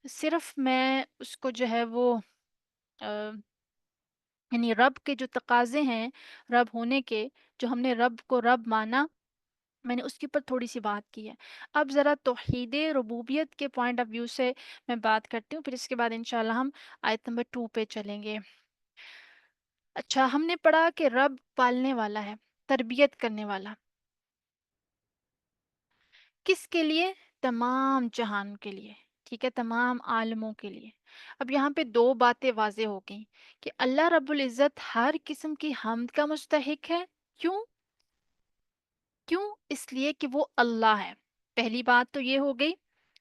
صرف میں اس کو جو ہے وہ یعنی رب کے جو تقاضے ہیں رب ہونے کے، جو ہم نے رب کو رب مانا، میں نے اس کے اوپر تھوڑی سی بات کی ہے. اب ذرا توحید ربوبیت کے پوائنٹ آف ویو سے میں بات کرتی ہوں، پھر اس کے بعد انشاءاللہ ہم آیت نمبر 2 پہ چلیں گے. اچھا، ہم نے پڑھا کہ رب پالنے والا ہے، تربیت کرنے والا. کس کے لیے؟ تمام جہان کے لیے، ٹھیک ہے، تمام عالموں کے لیے. اب یہاں پہ دو باتیں واضح ہو گئیں کہ اللہ رب العزت ہر قسم کی حمد کا مستحق ہے. کیوں؟ کیوں؟ اس لیے کہ وہ اللہ ہے. پہلی بات تو یہ ہو گئی،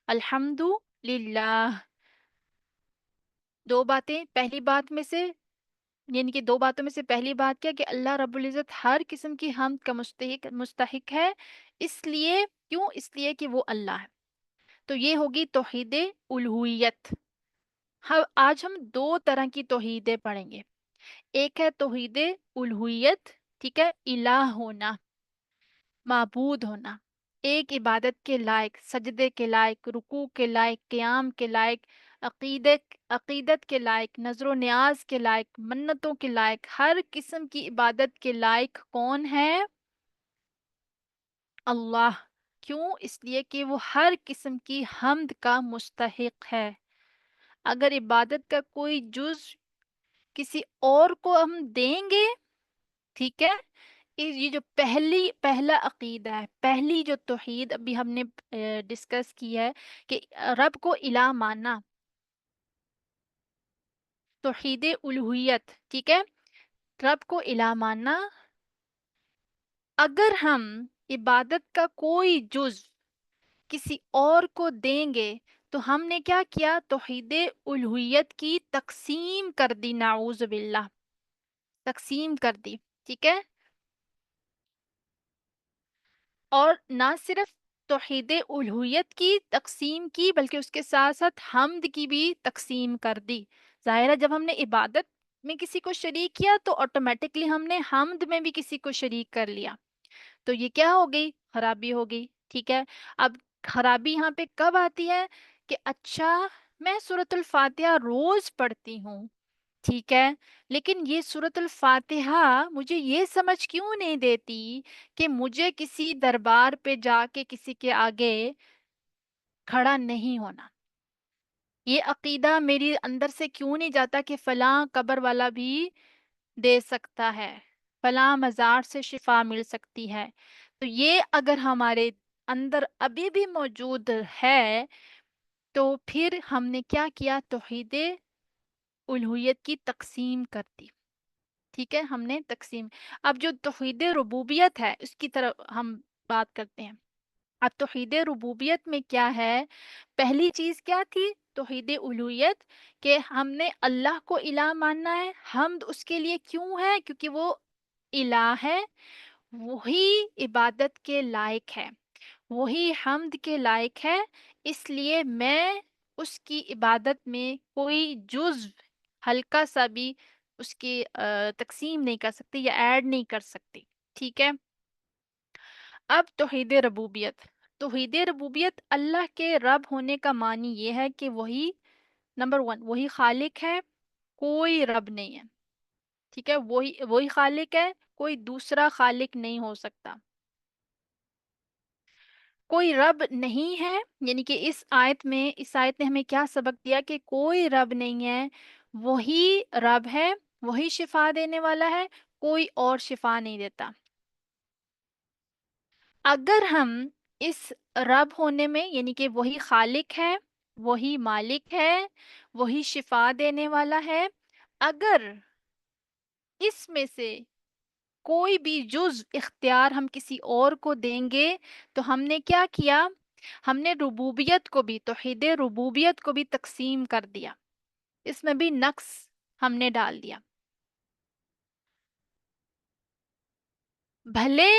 الحمد للہ. دو باتیں، پہلی بات میں سے یعنی کہ دو باتوں میں سے پہلی بات کیا کہ اللہ رب العزت ہر قسم کی حمد کا مستحق ہے. اس لیے کیوں؟ اس لیے کہ وہ اللہ ہے. تو یہ ہوگی توحید الوہیت. آج ہم دو طرح کی توحیدیں پڑھیں گے. ایک ہے توحید الوہیت، ٹھیک ہے، الہ ہونا، معبود ہونا، ایک عبادت کے لائق، سجدے کے لائق، رکوع کے لائق، قیام کے لائق، عقیدت کے لائق، نظر و نیاز کے لائق، منتوں کے لائق، ہر قسم کی عبادت کے لائق کون ہے؟ اللہ. کیوں؟ اس لیے کہ وہ ہر قسم کی حمد کا مستحق ہے. اگر عبادت کا کوئی جز کسی اور کو ہم دیں گے، ٹھیک ہے، یہ جو پہلا عقیدہ ہے، پہلی جو توحید ابھی ہم نے ڈسکس کی ہے کہ رب کو الہ ماننا، توحید الوہیت، ٹھیک ہے، رب کو الہ ماننا. اگر ہم عبادت کا کوئی جز کسی اور کو دیں گے تو ہم نے کیا کیا؟ توحید الوہیت کی تقسیم کر دی، نعوذ باللہ، تقسیم کر دی. ٹھیک ہے، اور نہ صرف توحید الوہیت کی تقسیم کی بلکہ اس کے ساتھ ساتھ حمد کی بھی تقسیم کر دی. ظاہر ہے جب ہم نے عبادت میں کسی کو شریک کیا تو آٹومیٹکلی ہم نے حمد میں بھی کسی کو شریک کر لیا. تو یہ کیا ہو گئی؟ خرابی ہو گئی. ٹھیک ہے، اب خرابی یہاں پہ کب آتی ہے کہ اچھا میں سورۃ الفاتحہ روز پڑھتی ہوں، ٹھیک ہے، لیکن یہ سورۃ الفاتحہ مجھے یہ سمجھ کیوں نہیں دیتی کہ مجھے کسی دربار پہ جا کے کسی کے آگے کھڑا نہیں ہونا. یہ عقیدہ میری اندر سے کیوں نہیں جاتا کہ فلاں قبر والا بھی دے سکتا ہے، فلاں مزار سے شفا مل سکتی ہے. تو یہ اگر ہمارے اندر ابھی بھی موجود ہے تو پھر ہم نے کیا کیا؟ توحید الوہیت کی تقسیم کر دی. ٹھیک ہے، ہم نے تقسیم. اب جو توحید ربوبیت ہے اس کی طرف ہم بات کرتے ہیں. اب توحید ربوبیت میں کیا ہے؟ پہلی چیز کیا تھی؟ توحید الوہیت، کہ ہم نے اللہ کو الہ ماننا ہے. حمد اس کے لیے کیوں ہے؟ کیونکہ وہ الہ ہے، وہی عبادت کے لائق ہے، وہی حمد کے لائق ہے. اس لیے میں اس کی عبادت میں کوئی جزو ہلکا سا بھی اس کی تقسیم نہیں کر سکتی یا ایڈ نہیں کر سکتی. ٹھیک ہے، اب توحید ربوبیت. توحید ربوبیت اللہ کے رب ہونے کا معنی یہ ہے کہ وہی نمبر 1 وہی خالق ہے، کوئی رب نہیں ہے. ٹھیک ہے، وہی خالق ہے، کوئی دوسرا خالق نہیں ہو سکتا. کوئی رب نہیں ہے، یعنی کہ اس آیت نے ہمیں کیا سبق دیا کہ کوئی رب نہیں ہے، وہی رب ہے، وہی شفا دینے والا ہے، کوئی اور شفا نہیں دیتا. اگر ہم اس رب ہونے میں یعنی کہ وہی خالق ہے، وہی مالک ہے، وہی شفا دینے والا ہے، اگر اس میں سے کوئی بھی جز اختیار ہم کسی اور کو دیں گے تو ہم نے کیا کیا؟ ہم نے ربوبیت کو بھی، توحید ربوبیت کو بھی تقسیم کر دیا. اس میں بھی نقص ہم نے ڈال دیا. بھلے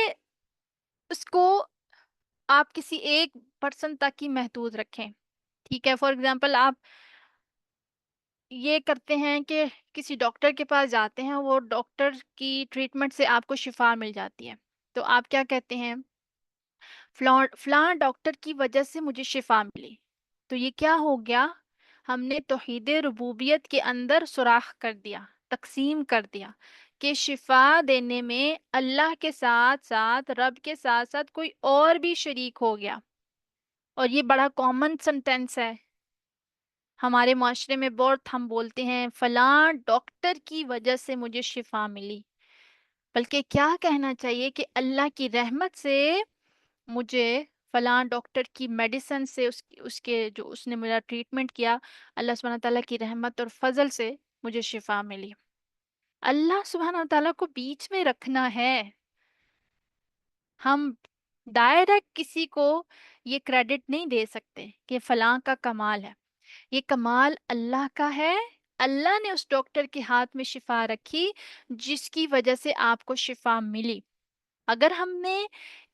اس کو آپ کسی ایک پرسن تک ہی محدود رکھیں. ٹھیک ہے، فار ایگزامپل آپ یہ کرتے ہیں کہ کسی ڈاکٹر کے پاس جاتے ہیں، وہ ڈاکٹر کی ٹریٹمنٹ سے آپ کو شفا مل جاتی ہے، تو آپ کیا کہتے ہیں؟ فلاں فلاں ڈاکٹر کی وجہ سے مجھے شفا ملی. تو یہ کیا ہو گیا؟ ہم نے توحید ربوبیت کے اندر سوراخ کر دیا، تقسیم کر دیا کہ شفا دینے میں اللہ کے ساتھ ساتھ، رب کے ساتھ ساتھ کوئی اور بھی شریک ہو گیا. اور یہ بڑا کامن سنٹینس ہے ہمارے معاشرے میں. بہت ہم بولتے ہیں فلاں ڈاکٹر کی وجہ سے مجھے شفا ملی، بلکہ کیا کہنا چاہیے کہ اللہ کی رحمت سے مجھے فلاں ڈاکٹر کی میڈیسن سے، اس کے جو اس نے میرا ٹریٹمنٹ کیا، اللہ سبحانہ تعالیٰ کی رحمت اور فضل سے مجھے شفا ملی. اللہ سبحانہ تعالیٰ کو بیچ میں رکھنا ہے. ہم ڈائریکٹ کسی کو یہ کریڈٹ نہیں دے سکتے کہ فلاں کا کمال ہے. یہ کمال اللہ کا ہے. اللہ نے اس ڈاکٹر کے ہاتھ میں شفا رکھی جس کی وجہ سے آپ کو شفا ملی. اگر ہم نے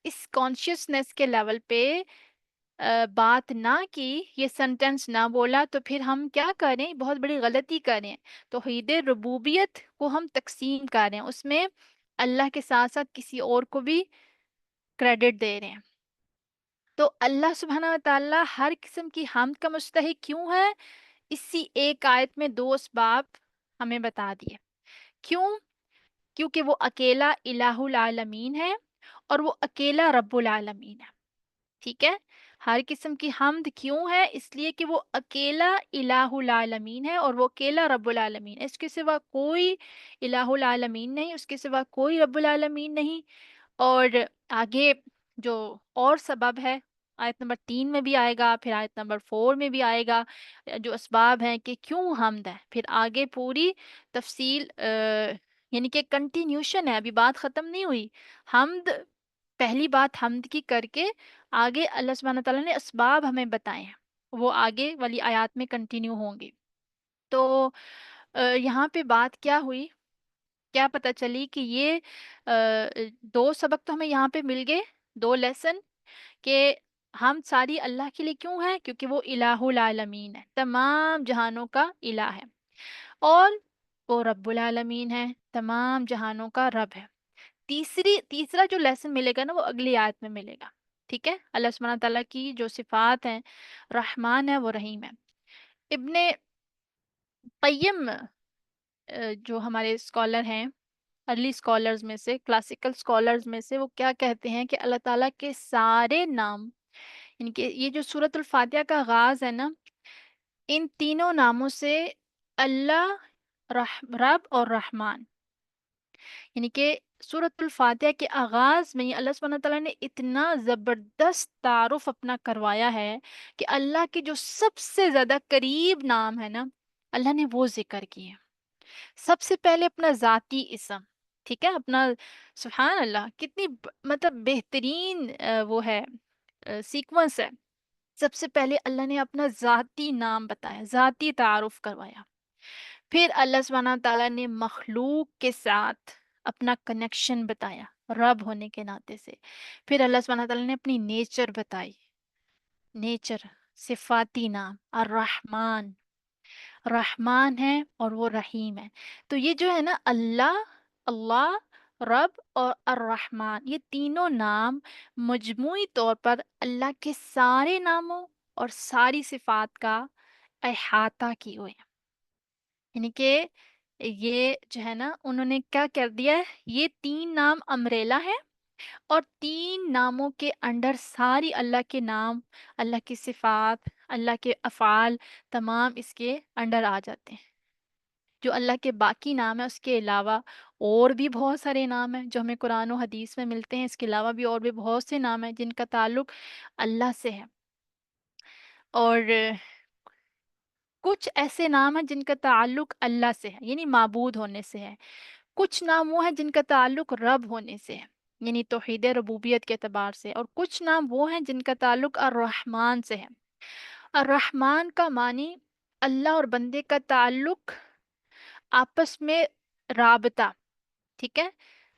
اس کانشیسنیس کے لیول پہ بات نہ کی، یہ سنٹینس نہ بولا، تو پھر ہم کیا کریں؟ بہت بڑی غلطی کریں. توحید ربوبیت کو ہم تقسیم کر رہے ہیں، اس میں اللہ کے ساتھ ساتھ کسی اور کو بھی کریڈٹ دے رہے ہیں. تو اللہ سبحانہ و تعالیٰ ہر قسم کی حمد کا مستحق کیوں ہے؟ اسی ایک آیت میں دو اسباب ہمیں بتا دیے. کیوں؟ کیونکہ وہ اکیلا الہ العالمین ہے اور وہ اکیلا رب العالمین ہے. ٹھیک ہے، ہر قسم کی حمد کیوں ہے؟ اس لیے کہ وہ اکیلا الہ العالمین ہے اور وہ اکیلا رب العالمین ہے. اس کے سوا کوئی الہ العالمین نہیں، اس کے سوا کوئی رب العالمین نہیں. اور آگے جو اور سبب ہے، آیت نمبر 3 میں بھی آئے گا، پھر آیت نمبر 4 میں بھی آئے گا، جو اسباب ہیں کہ کیوں حمد ہے. پھر آگے پوری تفصیل یعنی کہ کنٹینیوشن ہے، ابھی بات ختم نہیں ہوئی. حمد، پہلی بات حمد کی کر کے آگے اللہ سبحانہ تعالیٰ نے اسباب ہمیں بتائے ہیں، وہ آگے والی آیات میں کنٹینیو ہوں گے. تو یہاں پہ بات کیا ہوئی، کیا پتہ چلی کہ یہ دو سبق تو ہمیں یہاں پہ مل گئے، دو لیسن، کہ ہم ساری اللہ کے لیے کیوں ہے؟ کیونکہ وہ الہ العالمین ہے، تمام جہانوں کا الہ ہے، اور وہ رب العالمین ہے، تمام جہانوں کا رب ہے. تیسرا جو لیسن ملے گا نا، وہ اگلی آیت میں ملے گا. ٹھیک ہے، اللہ سبحانہ تعالیٰ کی جو صفات ہیں، رحمان ہے، وہ رحیم ہے. ابن قیم جو ہمارے اسکالر ہیں، ارلی اسکالرز میں سے، کلاسیکل اسکالرز میں سے، وہ کیا کہتے ہیں کہ اللہ تعالیٰ کے سارے نام، یعنی کہ یہ جو سورۃ الفاتحہ کا آغاز ہے نا، ان تینوں ناموں سے اللہ، رب اور رحمان، یعنی کہ سورۃ الفاتحہ کے آغاز میں ہی اللہ سبحانہ تعالیٰ نے اتنا زبردست تعارف اپنا کروایا ہے کہ اللہ کے جو سب سے زیادہ قریب نام ہے نا، اللہ نے وہ ذکر کیے. سب سے پہلے اپنا ذاتی اسم، ٹھیک ہے، اپنا، سبحان اللہ، کتنی مطلب بہترین وہ ہے، سیکونس ہے. سب سے پہلے اللہ نے اپنا ذاتی نام بتایا، ذاتی تعارف کروایا. پھر اللہ سبحانہ تعالیٰ نے مخلوق کے ساتھ اپنا کنیکشن بتایا رب ہونے کے ناطے سے. پھر اللہ سبحانہ تعالیٰ نے اپنی نیچر بتائی، نیچر، صفاتی نام، الرحمن، رحمان ہے اور وہ رحیم ہے. تو یہ جو ہے نا، اللہ، رب اور الرحمن، یہ تینوں نام مجموعی طور پر اللہ کے سارے ناموں اور ساری صفات کا احاطہ کی ہوئے ہیں. یعنی کہ یہ جو ہے نا، انہوں نے کیا کر دیا ہے، یہ تین نام امبریلا ہے، اور تین ناموں کے انڈر ساری اللہ کے نام، اللہ کی صفات، اللہ کے افعال، تمام اس کے انڈر آ جاتے ہیں. جو اللہ کے باقی نام ہیں، اس کے علاوہ اور بھی بہت سارے نام ہیں جو ہمیں قرآن و حدیث میں ملتے ہیں. اس کے علاوہ بھی اور بھی بہت سے نام ہیں جن کا تعلق اللہ سے ہے. اور کچھ ایسے نام ہیں جن کا تعلق اللہ سے ہے، یعنی معبود ہونے سے ہے. کچھ نام وہ ہیں جن کا تعلق رب ہونے سے ہے، یعنی توحید ربوبیت کے اعتبار سے. اور کچھ نام وہ ہیں جن کا تعلق الرحمن سے ہے. الرحمن کا معنی اللہ اور بندے کا تعلق آپس میں رابطہ، ٹھیک ہے؟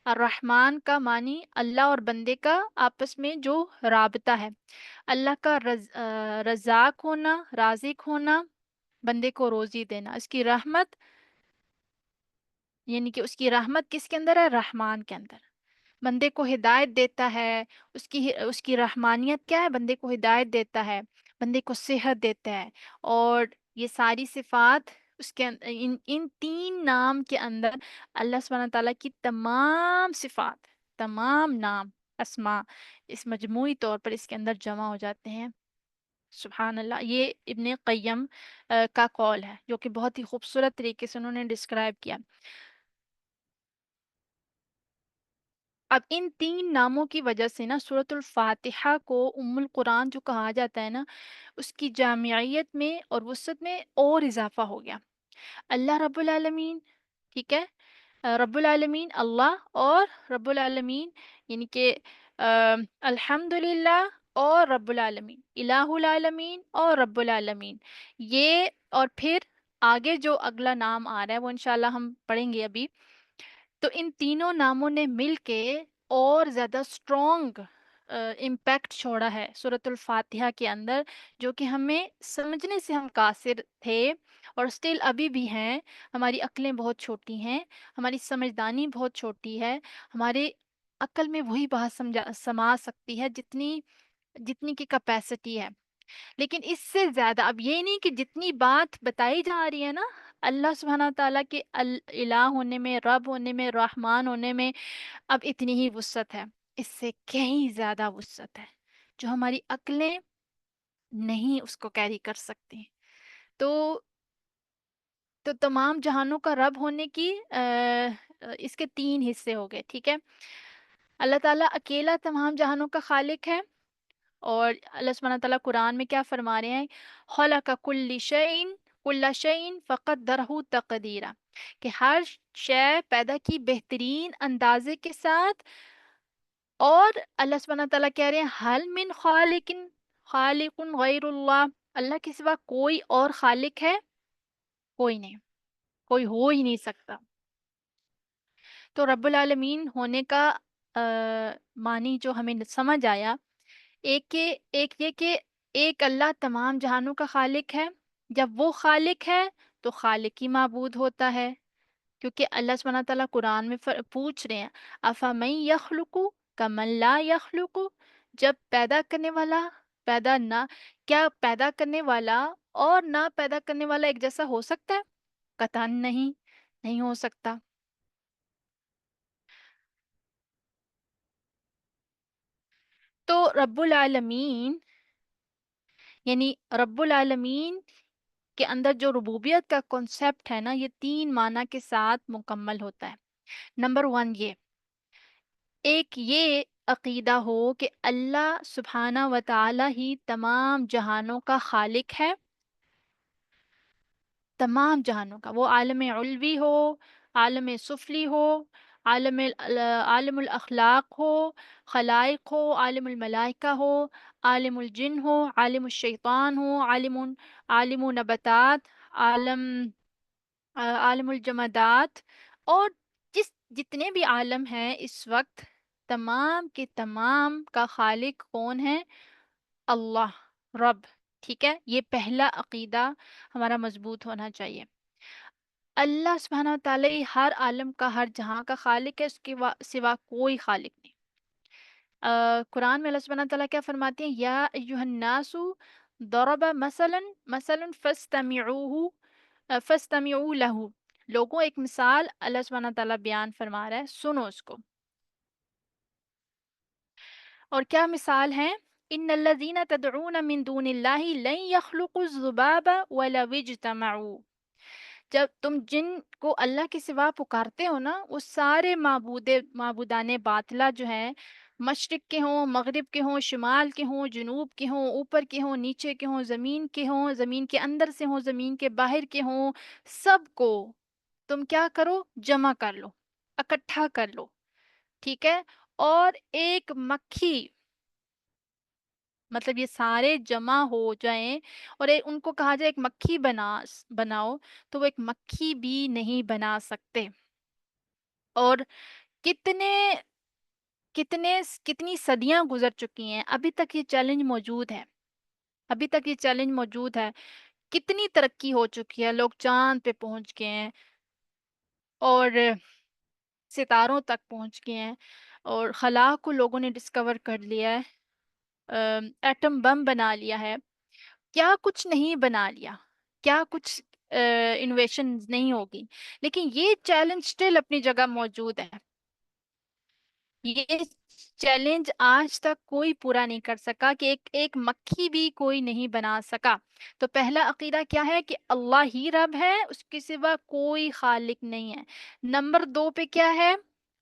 الرحمن کا معنی اللہ اور بندے کا آپس میں جو رابطہ ہے، اللہ کا رزاق ہونا، رازق ہونا، بندے کو روزی دینا، اس کی رحمت، یعنی کہ اس کی رحمت کس کے اندر ہے؟ رحمان کے اندر، بندے کو ہدایت دیتا ہے، اس کی رحمانیت کیا ہے؟ بندے کو ہدایت دیتا ہے، بندے کو صحت دیتا ہے، اور یہ ساری صفات اس کے ان تین نام کے اندر اللہ سبحانہ تعالیٰ کی تمام صفات، تمام نام، اسما، اس مجموعی طور پر اس کے اندر جمع ہو جاتے ہیں۔ سبحان اللہ، یہ ابن قیم کا قول ہے، جو کہ بہت ہی خوبصورت طریقے سے انہوں نے ڈسکرائب کیا۔ اب ان تین ناموں کی وجہ سے نا سورۃ الفاتحہ کو ام القرآن جو کہا جاتا ہے نا، اس کی جامعیت میں اور وسعت میں اور اضافہ ہو گیا۔ اللہ رب العالمین، ٹھیک ہے؟ رب العالمین اللہ، اور رب العالمین یعنی کہ الحمد للہ، اور رب العالمین الہ العالمین، اور رب العالمین، یہ، اور پھر آگے جو اگلا نام آ رہا ہے وہ انشاءاللہ ہم پڑھیں گے ابھی۔ تو ان تینوں ناموں نے مل کے اور زیادہ اسٹرانگ امپیکٹ چھوڑا ہے سورۃ الفاتحہ کے اندر، جو کہ ہمیں سمجھنے سے ہم قاصر تھے، اور اسٹل ابھی بھی ہیں۔ ہماری عقلیں بہت چھوٹی ہیں، ہماری سمجھدانی بہت چھوٹی ہے، ہمارے عقل میں وہی بات سما سکتی ہے جتنی جتنی کی کیپیسٹی ہے۔ لیکن اس سے زیادہ اب یہ نہیں کہ جتنی بات بتائی جا رہی ہے نا اللہ سبحانہ تعالیٰ کے الہ ہونے میں، رب ہونے میں، رحمان ہونے میں، اب اتنی ہی وسعت ہے، اس سے کہیں زیادہ وسعت ہے جو ہماری عقلیں نہیں اس کو کیری کر سکتی۔ تو تو تمام جہانوں کا رب ہونے کی اس کے تین حصے ہو گئے، ٹھیک ہے؟ اللہ تعالیٰ اکیلا تمام جہانوں کا خالق ہے، اور اللہ سبحانہ تعالیٰ قرآن میں کیا فرما رہے ہیں؟ خلق کل شعین فقدرہ تقدیرا، کہ ہر شے پیدا کی بہترین اندازے کے ساتھ، اور اللہ سبحانہ تعالیٰ کہہ رہے ہیں حل من خالق غیر اللہ، اللہ کے سوا کوئی اور خالق ہے؟ کوئی نہیں، کوئی ہو ہی نہیں سکتا۔ تو رب العالمین ہونے کا معنی جو ہمیں سمجھ آیا، ایک یہ کہ ایک اللہ تمام جہانوں کا خالق ہے، جب وہ خالق ہے تو خالق ہی معبود ہوتا ہے، کیونکہ اللہ سبحانہ تعالیٰ قرآن میں پوچھ رہے ہیں افمن یخلق کمن لا یخلق، جب پیدا کرنے والا پیدا نہ کیا پیدا کرنے والا اور نہ پیدا کرنے والا ایک جیسا ہو سکتا ہے؟ قطعاً نہیں، نہیں ہو سکتا۔ تو رب العالمین، یعنی رب العالمین کے اندر جو ربوبیت کا کنسپٹ ہے نا، یہ تین معنی کے ساتھ مکمل ہوتا ہے۔ نمبر ون، ایک یہ عقیدہ ہو کہ اللہ سبحانہ و تعالی ہی تمام جہانوں کا خالق ہے، تمام جہانوں کا، وہ عالم علوی ہو، عالم سفلی ہو، عالم الاخلاق ہو، خلائق ہو، عالم الملائکہ ہو، عالم الجن ہو، عالم الشیطان ہو، عالم نباتات، عالم عالم الجمادات، اور جتنے بھی عالم ہیں اس وقت، تمام کے تمام کا خالق کون ہے؟ اللہ، رب، ٹھیک ہے؟ یہ پہلا عقیدہ ہمارا مضبوط ہونا چاہیے۔ اللہ سبحانہ تعالیٰ ہر عالم کا، ہر جہاں کا خالق ہے، اس کے سوا کوئی خالق نہیں۔ قرآن میں اللہ سبحانہ تعالیٰ کیا فرماتے ہیں؟ یا ایہا الناس ضرب مثلا فاستمعوا لہ، لوگوں ایک مثال اللہ سبحانہ تعالیٰ بیان فرما رہا ہے، سنو اس کو۔ اور کیا مثال ہے؟ ان الذین تدعون من دون اللہ لن یخلقوا الذباب ولو اجتمعوا، جب تم جن کو اللہ کے سوا پکارتے ہو نا، وہ سارے معبودان باطلہ جو ہیں، مشرق کے ہوں، مغرب کے ہوں، شمال کے ہوں، جنوب کے ہوں، اوپر کے ہوں، نیچے کے ہوں، زمین کے ہوں، زمین کے اندر سے ہوں، زمین کے باہر کے ہوں، سب کو تم کیا کرو؟ جمع کر لو، اکٹھا کر لو، ٹھیک ہے؟ اور ایک مکھی مطلب یہ سارے جمع ہو جائیں اور ان کو کہا جائے ایک مکھی بناؤ، تو وہ ایک مکھی بھی نہیں بنا سکتے۔ اور کتنے کتنی صدیاں گزر چکی ہیں، ابھی تک یہ چیلنج موجود ہے، ابھی تک یہ چیلنج موجود ہے۔ کتنی ترقی ہو چکی ہے، لوگ چاند پہ پہنچ گئے ہیں اور ستاروں تک پہنچ گئے ہیں، اور خلا کو لوگوں نے ڈسکور کر لیا ہے، ایٹم بم بنا لیا ہے، کیا کچھ نہیں بنا لیا، کیا کچھ انویشن نہیں ہوگی، لیکن یہ چیلنج سٹل اپنی جگہ موجود ہے۔ یہ چیلنج آج تک کوئی پورا نہیں کر سکا کہ ایک مکھی بھی کوئی نہیں بنا سکا۔ تو پہلا عقیدہ کیا ہے کہ اللہ ہی رب ہے، اس کے سوا کوئی خالق نہیں ہے۔ نمبر 2 پہ کیا ہے؟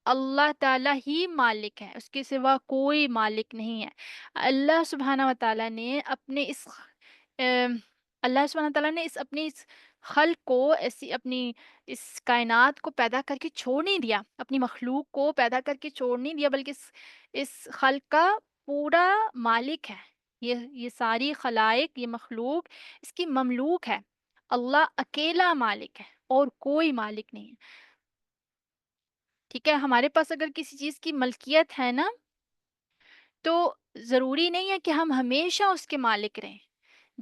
اللہ تعالیٰ ہی مالک ہے، اس کے سوا کوئی مالک نہیں ہے۔ اللہ سبحانہ و تعالیٰ نے اپنے ام، اللہ سبحانہ تعالیٰ نے اس خلق کو، ایسی اپنی اس کائنات کو پیدا کر کے چھوڑ نہیں دیا، اپنی مخلوق کو پیدا کر کے چھوڑ نہیں دیا، بلکہ اس خلق کا پورا مالک ہے۔ یہ ساری خلائق، یہ مخلوق اس کی مملوک ہے۔ اللہ اکیلا مالک ہے اور کوئی مالک نہیں ہے۔ ٹھیک ہے، ہمارے پاس اگر کسی چیز کی ملکیت ہے نا، تو ضروری نہیں ہے کہ ہم ہمیشہ اس کے مالک رہیں۔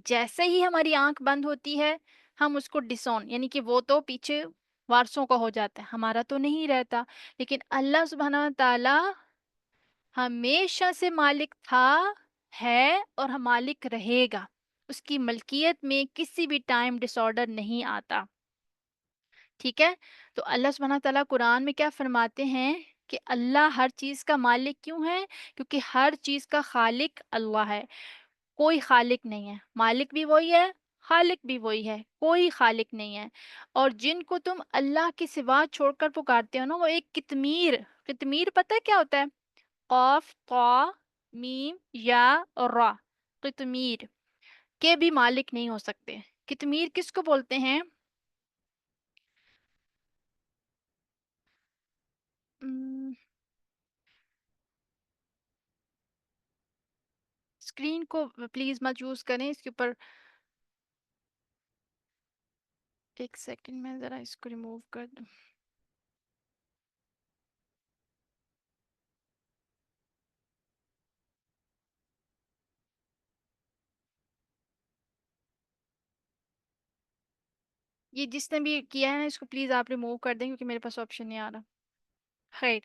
جیسے ہی ہماری آنکھ بند ہوتی ہے، ہم اس کو ڈسون، یعنی کہ وہ تو پیچھے وارثوں کا ہو جاتا ہے، ہمارا تو نہیں رہتا۔ لیکن اللہ سبحانہ و تعالی ہمیشہ سے مالک تھا، ہے اور مالک رہے گا۔ اس کی ملکیت میں کسی بھی ٹائم ڈس آرڈر نہیں آتا۔ ٹھیک ہے، تو اللہ سبحانہ و تعالیٰ قرآن میں کیا فرماتے ہیں کہ اللہ ہر چیز کا مالک کیوں ہے؟ کیونکہ ہر چیز کا خالق اللہ ہے، کوئی خالق نہیں ہے۔ مالک بھی وہی ہے، خالق بھی وہی ہے، کوئی خالق نہیں ہے۔ اور جن کو تم اللہ کے سوا چھوڑ کر پکارتے ہو نا، وہ ایک قطمیر، قطمیر پتہ ہے کیا ہوتا ہے؟ قاف طا میم یا اور را، قطمیر کے بھی مالک نہیں ہو سکتے۔ قطمیر کس کو بولتے ہیں؟ اسکرین کو پلیز مت یوز کریں، اس کے اوپر ایک سیکنڈ میں ذرا اس کو ریموو کر دوں۔ یہ جس نے بھی کیا ہے نا، اس کو پلیز آپ ریموو کر دیں، کیونکہ میرے پاس آپشن نہیں آ رہا۔ خیر،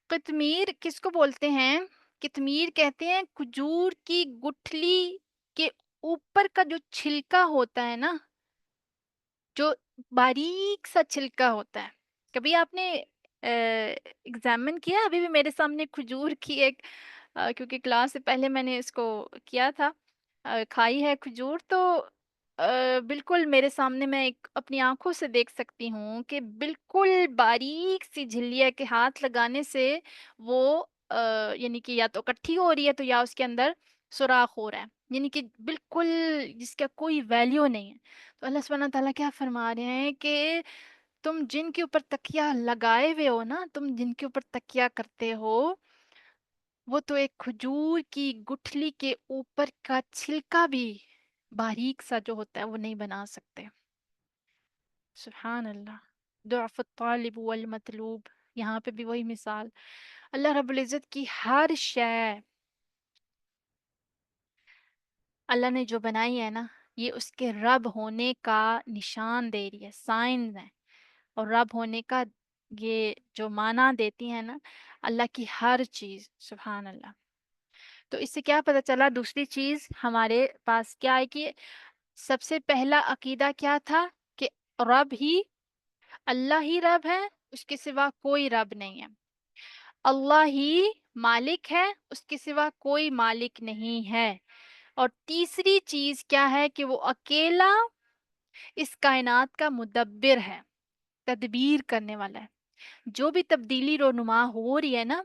قطمیر کس کو بولتے ہیں؟ قطمیر کہتے ہیں کھجور کی گٹھلی کے اوپر کا جو چھلکا ہوتا ہے نا، جو باریک سا چھلکا ہوتا ہے۔ کبھی آپ نے ایگزامن کیا؟ ابھی بھی میرے سامنے کھجور کی ایک کیونکہ کلاس سے پہلے میں نے اس کو کیا تھا، کھائی ہے کھجور، تو بالکل میرے سامنے میں ایک اپنی آنکھوں سے دیکھ سکتی ہوں کہ بالکل باریک سی جھلی ہے کہ ہاتھ لگانے سے وہ یعنی کہ یا تو کٹھی ہو رہی ہے، تو یا اس کے اندر سوراخ ہو رہا ہے، یعنی کہ بالکل جس کا کوئی ویلیو نہیں ہے۔ تو اللہ سبحانہ تعالیٰ کیا فرما رہے ہیں کہ تم جن کے اوپر تکیہ لگائے ہوئے ہو نا، تم جن کے اوپر تکیہ کرتے ہو، وہ تو ایک کھجور کی گٹھلی کے اوپر کا چھلکا بھی باریک سا جو ہوتا ہے وہ نہیں بنا سکتے۔ سبحان اللہ، ضعف الطالب والمطلوب، یہاں پہ بھی وہی مثال۔ اللہ رب العزت کی ہر شے اللہ نے جو بنائی ہے نا، یہ اس کے رب ہونے کا نشان دے رہی ہے، سائن ہے۔ اور رب ہونے کا یہ جو معنی دیتی ہے نا اللہ کی ہر چیز، سبحان اللہ۔ تو اس سے کیا پتہ چلا؟ دوسری چیز ہمارے پاس کیا ہے کہ سب سے پہلا عقیدہ کیا تھا کہ رب ہی، اللہ ہی رب ہے، اس کے سوا کوئی رب نہیں ہے۔ اللہ ہی مالک ہے، اس کے سوا کوئی مالک نہیں ہے۔ اور تیسری چیز کیا ہے کہ وہ اکیلا اس کائنات کا مدبر ہے، تدبیر کرنے والا ہے۔ جو بھی تبدیلی رونما ہو رہی ہے نا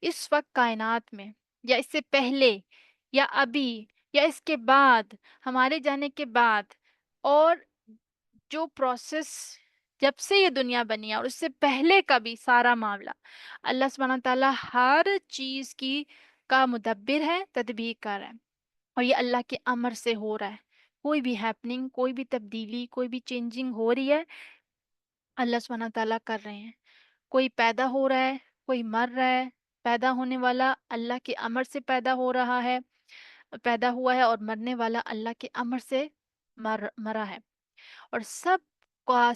اس وقت کائنات میں، یا اس سے پہلے، یا ابھی، یا اس کے بعد، ہمارے جانے کے بعد، اور جو پروسیس جب سے یہ دنیا بنی ہے اور اس سے پہلے کا بھی سارا معاملہ، اللہ سبحانہ تعالیٰ ہر چیز کی کا مدبر ہے، تدبیر کر رہا ہے، اور یہ اللہ کے امر سے ہو رہا ہے۔ کوئی بھی ہیپننگ، کوئی بھی تبدیلی، کوئی بھی چینجنگ ہو رہی ہے، اللہ سبحانہ تعالیٰ کر رہے ہیں۔ کوئی پیدا ہو رہا ہے، کوئی مر رہا ہے، پیدا ہونے والا اللہ کے امر سے پیدا ہو رہا ہے، پیدا ہوا ہے، اور مرنے والا اللہ کے امر سے مرا ہے۔ اور سب کا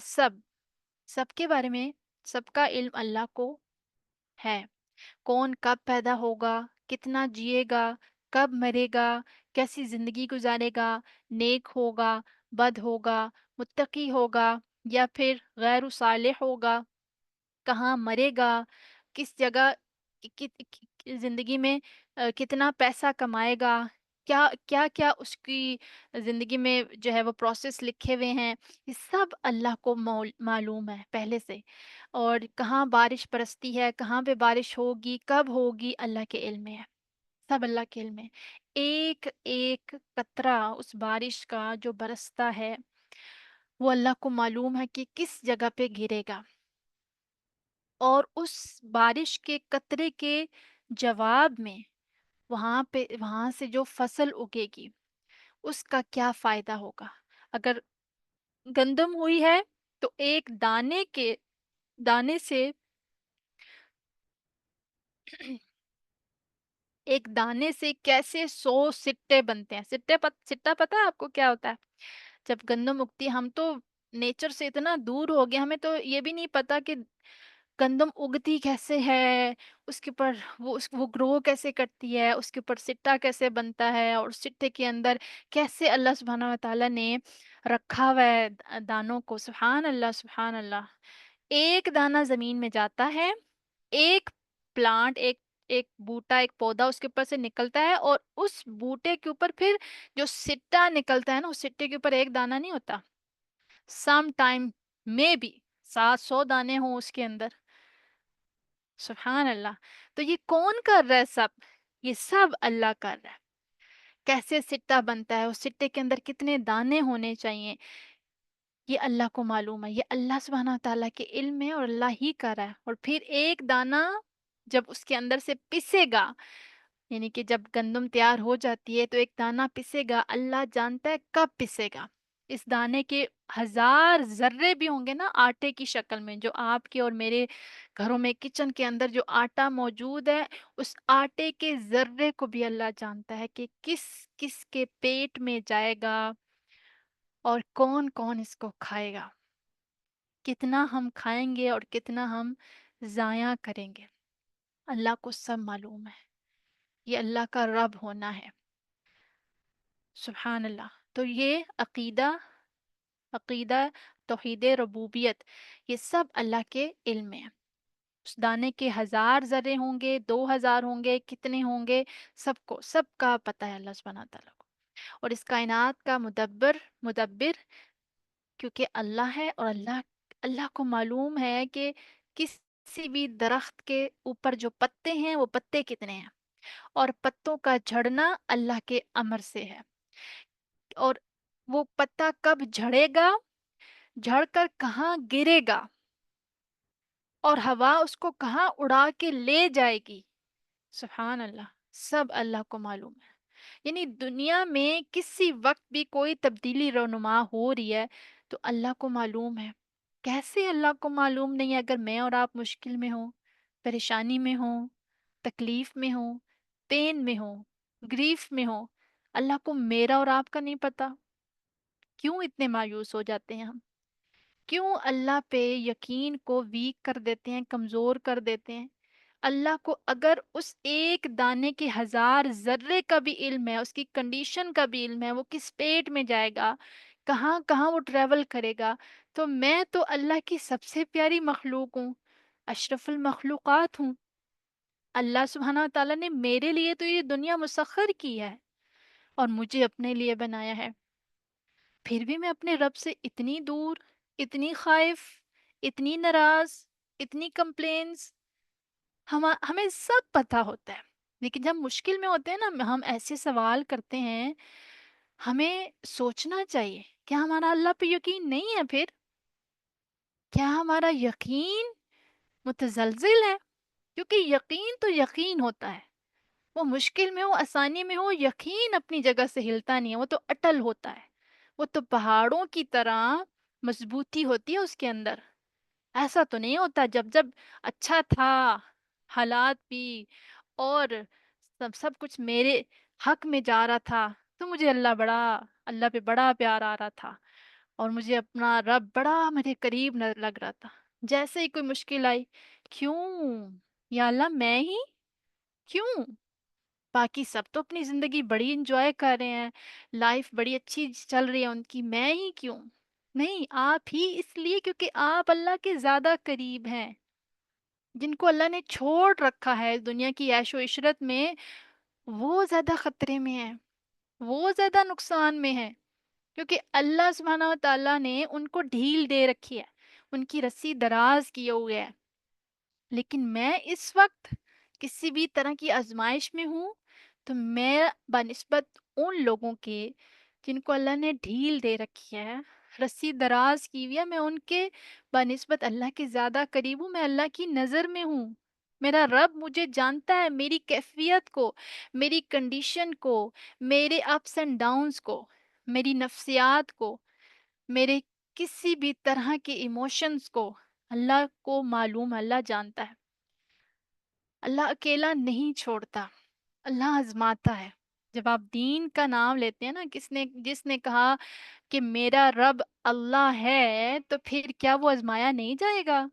سب کے بارے میں سب کا علم اللہ کو ہے۔ کون کب پیدا ہوگا، کتنا جیے گا، کب مرے گا، کیسی زندگی گزارے گا، نیک ہوگا، بد ہوگا، متقی ہوگا یا پھر غیر صالح ہوگا، کہاں مرے گا، کس جگہ، زندگی میں کتنا پیسہ کمائے گا، کیا کیا کیا اس کی زندگی میں جو ہے وہ پروسیس لکھے ہوئے ہیں، یہ سب اللہ کو معلوم ہے پہلے سے۔ اور کہاں بارش برستی ہے، کہاں پہ بارش ہوگی، کب ہوگی، اللہ کے علم میں ہے، سب اللہ کے علم میں۔ ایک ایک قطرہ اس بارش کا جو برستا ہے، وہ اللہ کو معلوم ہے کہ کس جگہ پہ گرے گا، اور اس بارش کے قطرے کے جواب میں وہاں سے جو فصل اگے گی، اس کا کیا فائدہ ہوگا۔ اگر گندم ہوئی ہے تو ایک دانے سے ایک دانے سے کیسے 100 سٹے بنتے ہیں۔ سٹا پتہ ہے آپ کو کیا ہوتا ہے؟ جب گندم اگتی ہے، ہم تو نیچر سے اتنا دور ہو گیا، ہمیں تو یہ بھی نہیں پتا کہ گندم اگتی کیسے ہے، اس کے اوپر وہ گرو کیسے کرتی ہے، اس کے اوپر سٹا کیسے بنتا ہے، اور سٹے کے اندر کیسے اللہ سبحانہ و تعالیٰ نے رکھا ہوا ہے دانوں کو۔ سبحان اللہ، سبحان اللہ۔ ایک دانہ زمین میں جاتا ہے، ایک پلانٹ، ایک بوٹا، ایک پودا اس کے اوپر سے نکلتا ہے، اور اس بوٹے کے اوپر پھر جو سٹا نکلتا ہے نا، اس سٹے کے اوپر ایک دانہ نہیں ہوتا، سم ٹائم میں بھی 700 دانے ہوں اس کے اندر۔ سبحان اللہ۔ تو یہ کون کر رہا ہے؟ سب یہ سب اللہ کر رہا ہے۔ کیسے سٹا بنتا ہے، اس سٹے کے اندر کتنے دانے ہونے چاہیے، یہ اللہ کو معلوم ہے، یہ اللہ سبحانہ تعالیٰ کے علم میں، اور اللہ ہی کر رہا ہے۔ اور پھر ایک دانہ جب اس کے اندر سے پسے گا، یعنی کہ جب گندم تیار ہو جاتی ہے تو ایک دانہ پسے گا، اللہ جانتا ہے کب پسے گا۔ اس دانے کے 1000 ذرے بھی ہوں گے نا آٹے کی شکل میں، جو آپ کے اور میرے گھروں میں کچن کے اندر جو آٹا موجود ہے، اس آٹے کے ذرے کو بھی اللہ جانتا ہے کہ کس کس کے پیٹ میں جائے گا، اور کون کون اس کو کھائے گا، کتنا ہم کھائیں گے اور کتنا ہم ضائع کریں گے۔ اللہ کو سب معلوم ہے، یہ اللہ کا رب ہونا ہے۔ سبحان اللہ۔ تو یہ عقیدہ توحید ربوبیت، یہ سب اللہ کے علم میں ہے۔ اس دانے کے 1000 ذرے ہوں گے، 2000 ہوں گے، کتنے ہوں گے، سب کا پتہ ہے اللہ سبحانہ تعالیٰ کو۔ اور اس کائنات کا مدبر کیونکہ اللہ ہے، اور اللہ کو معلوم ہے کہ کسی بھی درخت کے اوپر جو پتے ہیں وہ پتے کتنے ہیں، اور پتوں کا جھڑنا اللہ کے امر سے ہے، اور وہ پتا کب جھڑے گا، جھڑ کر کہاں گرے گا، اور ہوا اس کو کہاں اڑا کے لے جائے گی۔ سبحان اللہ، سب اللہ کو معلوم ہے۔ یعنی دنیا میں کسی وقت بھی کوئی تبدیلی رونما ہو رہی ہے تو اللہ کو معلوم ہے۔ کیسے اللہ کو معلوم نہیں ہے؟ اگر میں اور آپ مشکل میں ہوں، پریشانی میں ہوں، تکلیف میں ہوں، پین میں ہوں، گریف میں ہوں، اللہ کو میرا اور آپ کا نہیں پتا؟ کیوں اتنے مایوس ہو جاتے ہیں ہم؟ کیوں اللہ پہ یقین کو ویک کر دیتے ہیں، کمزور کر دیتے ہیں؟ اللہ کو اگر اس ایک دانے کے 1000 ذرے کا بھی علم ہے، اس کی کنڈیشن کا بھی علم ہے، وہ کس پیٹ میں جائے گا، کہاں کہاں وہ ٹریول کرے گا، تو میں تو اللہ کی سب سے پیاری مخلوق ہوں، اشرف المخلوقات ہوں۔ اللہ سبحانہ تعالیٰ نے میرے لیے تو یہ دنیا مسخر کی ہے، اور مجھے اپنے لیے بنایا ہے، پھر بھی میں اپنے رب سے اتنی دور، اتنی خائف، اتنی ناراض، اتنی کمپلینز۔ ہمیں سب پتہ ہوتا ہے، لیکن جب مشکل میں ہوتے ہیں نا، ہم ایسے سوال کرتے ہیں۔ ہمیں سوچنا چاہیے، کیا ہمارا اللہ پہ یقین نہیں ہے؟ پھر کیا ہمارا یقین متزلزل ہے؟ کیونکہ یقین تو یقین ہوتا ہے، وہ مشکل میں ہو آسانی میں ہو، یقین اپنی جگہ سے ہلتا نہیں ہے، وہ تو اٹل ہوتا ہے، وہ تو پہاڑوں کی طرح مضبوطی ہوتی ہے اس کے اندر۔ ایسا تو نہیں ہوتا جب جب اچھا تھا، حالات بھی اور سب کچھ میرے حق میں جا رہا تھا، تو مجھے اللہ پہ بڑا پیار آ رہا تھا، اور مجھے اپنا رب بڑا میرے قریب لگ رہا تھا۔ جیسے ہی کوئی مشکل آئی، کیوں یا اللہ میں ہی کیوں؟ باقی سب تو اپنی زندگی بڑی انجوائے کر رہے ہیں، لائف بڑی اچھی چل رہی ہے ان کی، میں ہی کیوں؟ نہیں، آپ ہی اس لیے کیونکہ آپ اللہ کے زیادہ قریب ہیں۔ جن کو اللہ نے چھوڑ رکھا ہے دنیا کی عیش و عشرت میں، وہ زیادہ خطرے میں ہیں، وہ زیادہ نقصان میں ہیں، کیونکہ اللہ سبحانہ و تعالیٰ نے ان کو ڈھیل دے رکھی ہے، ان کی رسی دراز کیے ہوئے ہے۔ لیکن میں اس وقت کسی بھی طرح کی آزمائش میں ہوں، تو میں بنسبت ان لوگوں کے جن کو اللہ نے ڈھیل دے رکھی ہے، رسی دراز کی ہوئی ہے، میں ان کے بنسبت اللہ کے زیادہ قریب ہوں، میں اللہ کی نظر میں ہوں۔ میرا رب مجھے جانتا ہے، میری کیفیت کو، میری کنڈیشن کو، میرے اپس اینڈ ڈاؤنز کو، میری نفسیات کو، میرے کسی بھی طرح کے ایموشنز کو اللہ کو معلوم ہے، اللہ جانتا ہے۔ اللہ اکیلا نہیں چھوڑتا، اللہ آزماتا ہے۔ جب آپ دین کا نام لیتے ہیں نا، جس نے کہا کہ میرا رب اللہ ہے، تو پھر کیا وہ آزمایا نہیں جائے گا؟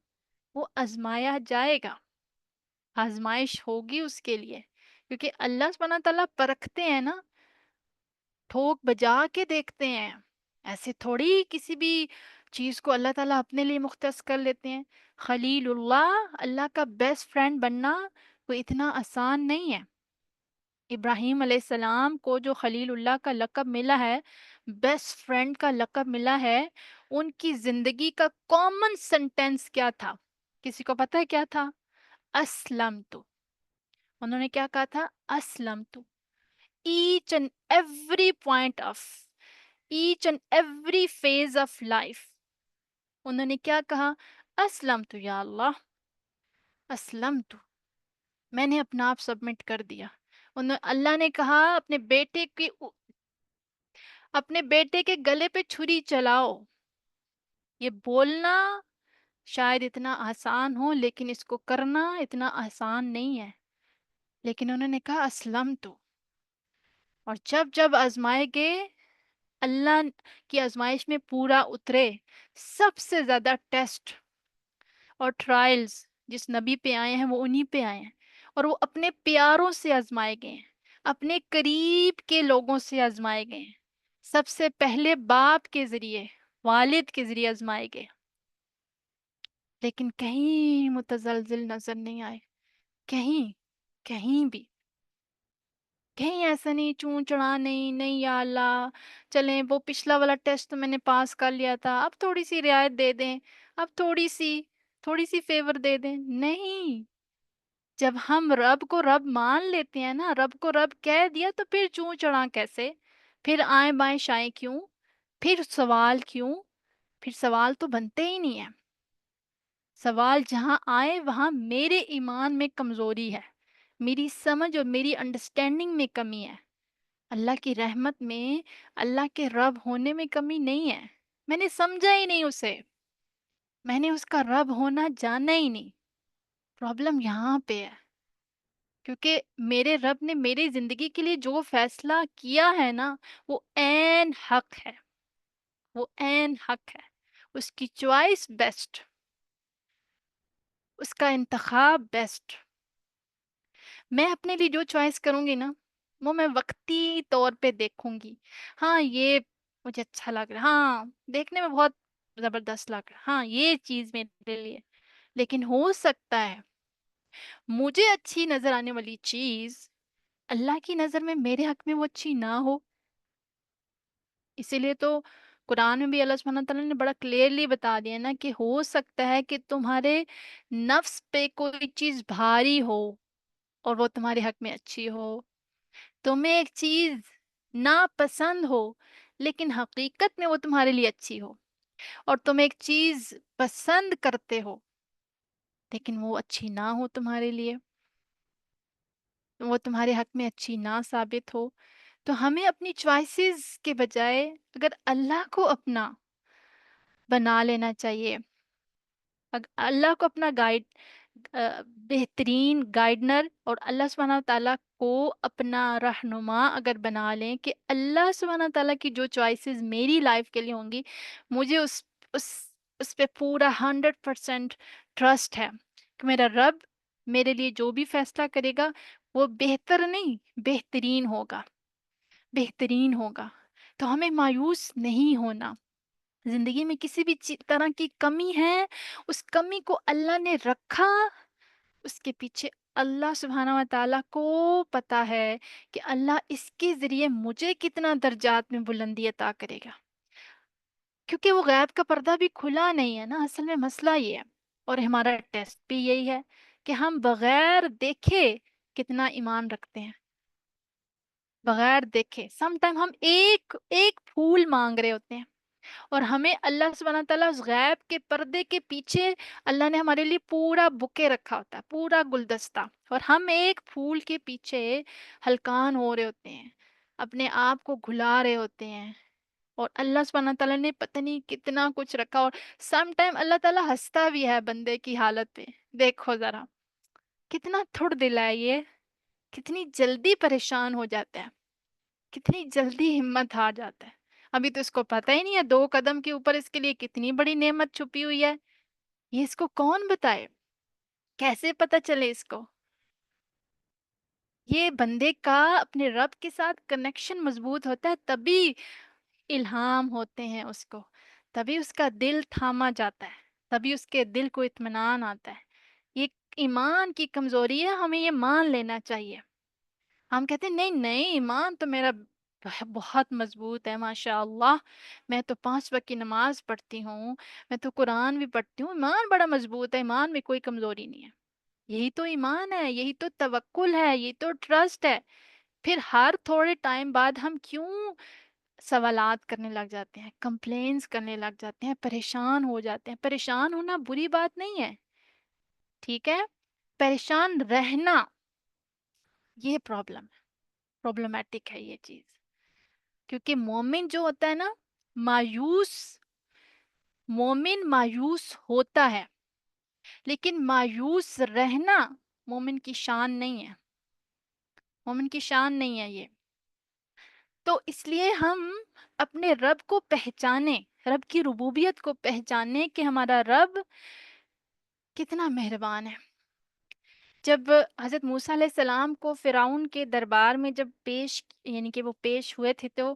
وہ آزمایا جائے گا، آزمائش ہوگی اس کے لیے، کیونکہ اللہ سبحانہ تعالیٰ پرکھتے ہیں نا، ٹھوک بجا کے دیکھتے ہیں۔ ایسے تھوڑی کسی بھی چیز کو اللہ تعالیٰ اپنے لیے مختص کر لیتے ہیں۔ خلیل اللہ، اللہ کا بیسٹ فرینڈ بننا کوئی اتنا آسان نہیں ہے۔ ابراہیم علیہ السلام کو جو خلیل اللہ کا لقب ملا ہے، بیسٹ فرینڈ کا لقب ملا ہے، ان کی زندگی کا کامن سنٹینس کیا تھا؟ کسی کو پتہ ہے کیا تھا؟ اسلم تو۔ انہوں نے کیا کہا تھا؟ اسلم تو۔ Each and every point of each and every phase of life انہوں نے کیا کہا؟ اسلم تو یا اللہ، اسلم تو، میں نے اپنا آپ سبمٹ کر دیا۔ اللہ نے کہا اپنے بیٹے کے گلے پہ چھری چلاؤ۔ یہ بولنا شاید اتنا آسان ہو، لیکن اس کو کرنا اتنا آسان نہیں ہے۔ لیکن انہوں نے کہا اسلم تو، اور جب جب آزمائے گئے، اللہ کی آزمائش میں پورا اترے۔ سب سے زیادہ ٹیسٹ اور ٹرائلز جس نبی پہ آئے ہیں، وہ انہی پہ آئے ہیں، اور وہ اپنے پیاروں سے آزمائے گئے ہیں، اپنے قریب کے لوگوں سے آزمائے گئے ہیں، سب سے پہلے باپ کے ذریعے، والد کے ذریعے آزمائے گئے، لیکن کہیں متزلزل نظر نہیں آئے، کہیں کہیں بھی، کہیں ایسا نہیں چون چڑھا نہیں، نہیں یا اللہ چلیں وہ پچھلا والا ٹیسٹ تو میں نے پاس کر لیا تھا، اب تھوڑی سی رعایت دے دیں، اب تھوڑی سی فیور دے دیں۔ نہیں، جب ہم رب کو رب مان لیتے ہیں نا، رب کو رب کہہ دیا، تو پھر چون چڑھا کیسے؟ پھر آئیں بائیں شائیں کیوں؟ پھر سوال کیوں؟ پھر سوال تو بنتے ہی نہیں ہے۔ سوال جہاں آئے وہاں میرے ایمان میں کمزوری ہے، میری سمجھ اور میری انڈرسٹینڈنگ میں کمی ہے، اللہ کی رحمت میں، اللہ کے رب ہونے میں کمی نہیں ہے۔ میں نے سمجھا ہی نہیں اسے، میں نے اس کا رب ہونا جانا ہی نہیں۔ پرابلم یہاں پہ ہے، کیونکہ میرے رب نے میری زندگی کے لیے جو فیصلہ کیا ہے نا، وہ عین حق ہے، وہ عین حق ہے، اس کی چوائس بیسٹ، اس کا انتخاب بیسٹ۔ میں اپنے لیے جو چوائس کروں گی نا، وہ میں وقتی طور پہ دیکھوں گی، ہاں یہ مجھے اچھا لگ رہا ہے، ہاں دیکھنے میں بہت زبردست لگ رہا ہے، ہاں یہ چیز میرے لیے، لیکن ہو سکتا ہے مجھے اچھی نظر آنے والی چیز اللہ کی نظر میں میرے حق میں وہ اچھی نہ ہو۔ اسی لیے تو قرآن میں بھی اللہ سبحانہ تعالیٰ نے بڑا کلیئرلی بتا دیا نا، کہ ہو سکتا ہے کہ تمہارے نفس پہ کوئی چیز بھاری ہو اور وہ تمہارے حق میں اچھی ہو، تمہیں ایک چیز ناپسند ہو لیکن حقیقت میں وہ تمہارے لیے اچھی ہو، اور تم ایک چیز پسند کرتے ہو لیکن وہ اچھی نہ ہو تمہارے لیے۔ وہ تمہارے حق میں اچھی نہ ثابت ہو، تو ہمیں اپنی چوائسیز کے بجائے اگر اللہ کو اپنا بنا لینا چاہیے، اللہ کو اپنا بہترین گائیڈنر، اور اللہ سبحانہ تعالیٰ کو اپنا رہنما اگر بنا لیں کہ اللہ سبحانہ تعالیٰ کی جو چوائسیز میری لائف کے لیے ہوں گی، مجھے اس اس پہ پورا 100% ٹرسٹ ہے کہ میرا رب میرے لیے جو بھی فیصلہ کرے گا وہ بہتر نہیں، بہترین ہوگا، بہترین ہوگا۔ تو ہمیں مایوس نہیں ہونا۔ زندگی میں کسی بھی طرح کی کمی ہے، اس کمی کو اللہ نے رکھا، اس کے پیچھے اللہ سبحانہ و تعالیٰ کو پتا ہے کہ اللہ اس کے ذریعے مجھے کتنا درجات میں بلندی عطا کرے گا، کیونکہ وہ غیب کا پردہ بھی کھلا نہیں ہے نا۔ اصل میں مسئلہ یہ ہے، اور ہمارا ٹیسٹ بھی یہی ہے کہ ہم بغیر دیکھے کتنا ایمان رکھتے ہیں، بغیر دیکھے۔ سم ٹائم ہم ایک ایک پھول مانگ رہے ہوتے ہیں، اور ہمیں اللہ سبحانہ تعالیٰ اس غیب کے پردے کے پیچھے اللہ نے ہمارے لیے پورا بکے رکھا ہوتا ہے، پورا گلدستہ، اور ہم ایک پھول کے پیچھے ہلکان ہو رہے ہوتے ہیں، اپنے آپ کو گھلا رہے ہوتے ہیں، اور اللہ سبحانہ تعالیٰ نے پتہ نہیں کتنا کچھ رکھا، اور سم ٹائم اللہ تعالیٰ ہنستا بھی ہے بندے کی حالت پہ۔ دیکھو ذرا کتنا تھوڑ دل ہے یہ، کتنی جلدی پریشان ہو جاتا ہے، کتنی جلدی ہمت ہار جاتا ہے۔ ابھی تو اس کو پتہ ہی نہیں ہے 2 قدم کے اوپر اس کے لیے کتنی بڑی نعمت چھپی ہوئی ہے، یہ اس کو کون بتائے، کیسے پتہ چلے اس کو؟ یہ بندے کا اپنے رب کے ساتھ کنیکشن مضبوط ہوتا ہے، تبھی الہام ہوتے ہیں اس کو، تبھی اس کا دل تھاما جاتا ہے، تبھی اس کے دل کو اطمینان آتا ہے۔ یہ ایمان کی کمزوری ہے، ہمیں یہ مان لینا چاہیے۔ ہم کہتے ہیں نہیں نہیں، ایمان تو میرا بہت مضبوط ہے، ماشاء اللہ، میں تو 5 وقت کی نماز پڑھتی ہوں، میں تو قرآن بھی پڑھتی ہوں، ایمان بڑا مضبوط ہے، ایمان میں کوئی کمزوری نہیں ہے۔ یہی تو ایمان ہے، یہی تو توکل ہے، یہی تو ٹرسٹ ہے۔ پھر ہر تھوڑے ٹائم بعد ہم کیوں سوالات کرنے لگ جاتے ہیں، کمپلینس کرنے لگ جاتے ہیں، پریشان ہو جاتے ہیں؟ پریشان ہونا بری بات نہیں ہے، ٹھیک ہے، پریشان رہنا یہ پرابلمیٹک ہے یہ چیز، کیونکہ مومن جو ہوتا ہے نا، مایوس، مومن مایوس ہوتا ہے، لیکن مایوس رہنا مومن کی شان نہیں ہے، مومن کی شان نہیں ہے یہ۔ تو اس لیے ہم اپنے رب کو پہچانیں، رب کی ربوبیت کو پہچانیں کہ ہمارا رب کتنا مہربان ہے۔ جب حضرت موسیٰ علیہ السلام کو فرعون کے دربار میں جب یعنی کہ وہ پیش ہوئے تھے، تو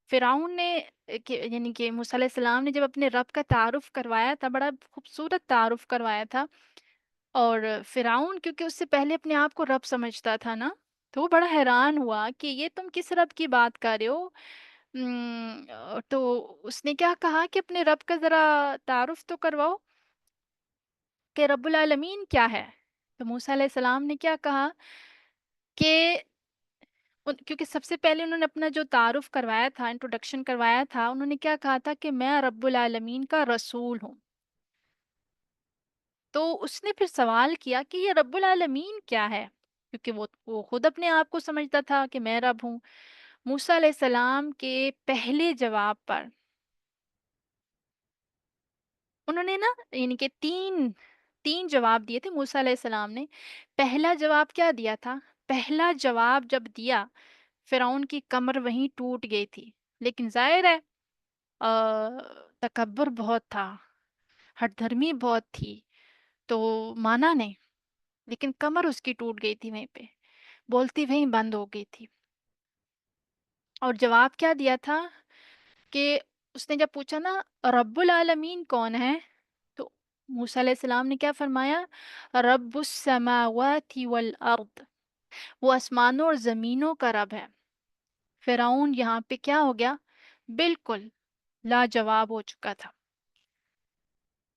فرعون نے یعنی کہ موسیٰ علیہ السلام نے جب اپنے رب کا تعارف کروایا تھا، بڑا خوبصورت تعارف کروایا تھا، اور فرعون کیونکہ اس سے پہلے اپنے آپ کو رب سمجھتا تھا نا، تو وہ بڑا حیران ہوا کہ یہ تم کس رب کی بات کر رہے ہو؟ تو اس نے کیا کہا کہ اپنے رب کا ذرا تعارف تو کرواؤ کہ رب العالمین کیا ہے؟ تو موسیٰ علیہ السلام نے کیا کہا کہ کیونکہ سب سے پہلے انہوں نے اپنا جو تعارف کروایا تھا، انٹروڈکشن کروایا تھا، انہوں نے کیا کہا تھا کہ میں رب العالمین کا رسول ہوں۔ تو اس نے پھر سوال کیا کہ یہ رب العالمین کیا ہے، کیونکہ وہ خود اپنے آپ کو سمجھتا تھا کہ میں رب ہوں۔ موسیٰ علیہ السلام کے پہلے جواب پر انہوں نے نا یعنی کہ تین جواب دیے تھے موسیٰ علیہ السلام نے۔ پہلا جواب کیا دیا تھا؟ پہلا جواب جب دیا، فرعون کی کمر وہیں ٹوٹ گئی تھی، لیکن ظاہر ہے تکبر بہت تھا، ہٹ دھرمی بہت تھی، تو مانا نہیں، لیکن کمر اس کی ٹوٹ گئی تھی وہیں پہ، بولتی وہیں بند ہو گئی تھی۔ اور جواب کیا دیا تھا کہ اس نے جب پوچھا نا رب العالمین کون ہے، تو موسیٰ علیہ السلام نے کیا فرمایا؟ رب السماوات والارض، وہ آسمانوں اور زمینوں کا رب ہے۔ فرعون یہاں پہ کیا ہو گیا؟ بالکل لاجواب ہو چکا تھا۔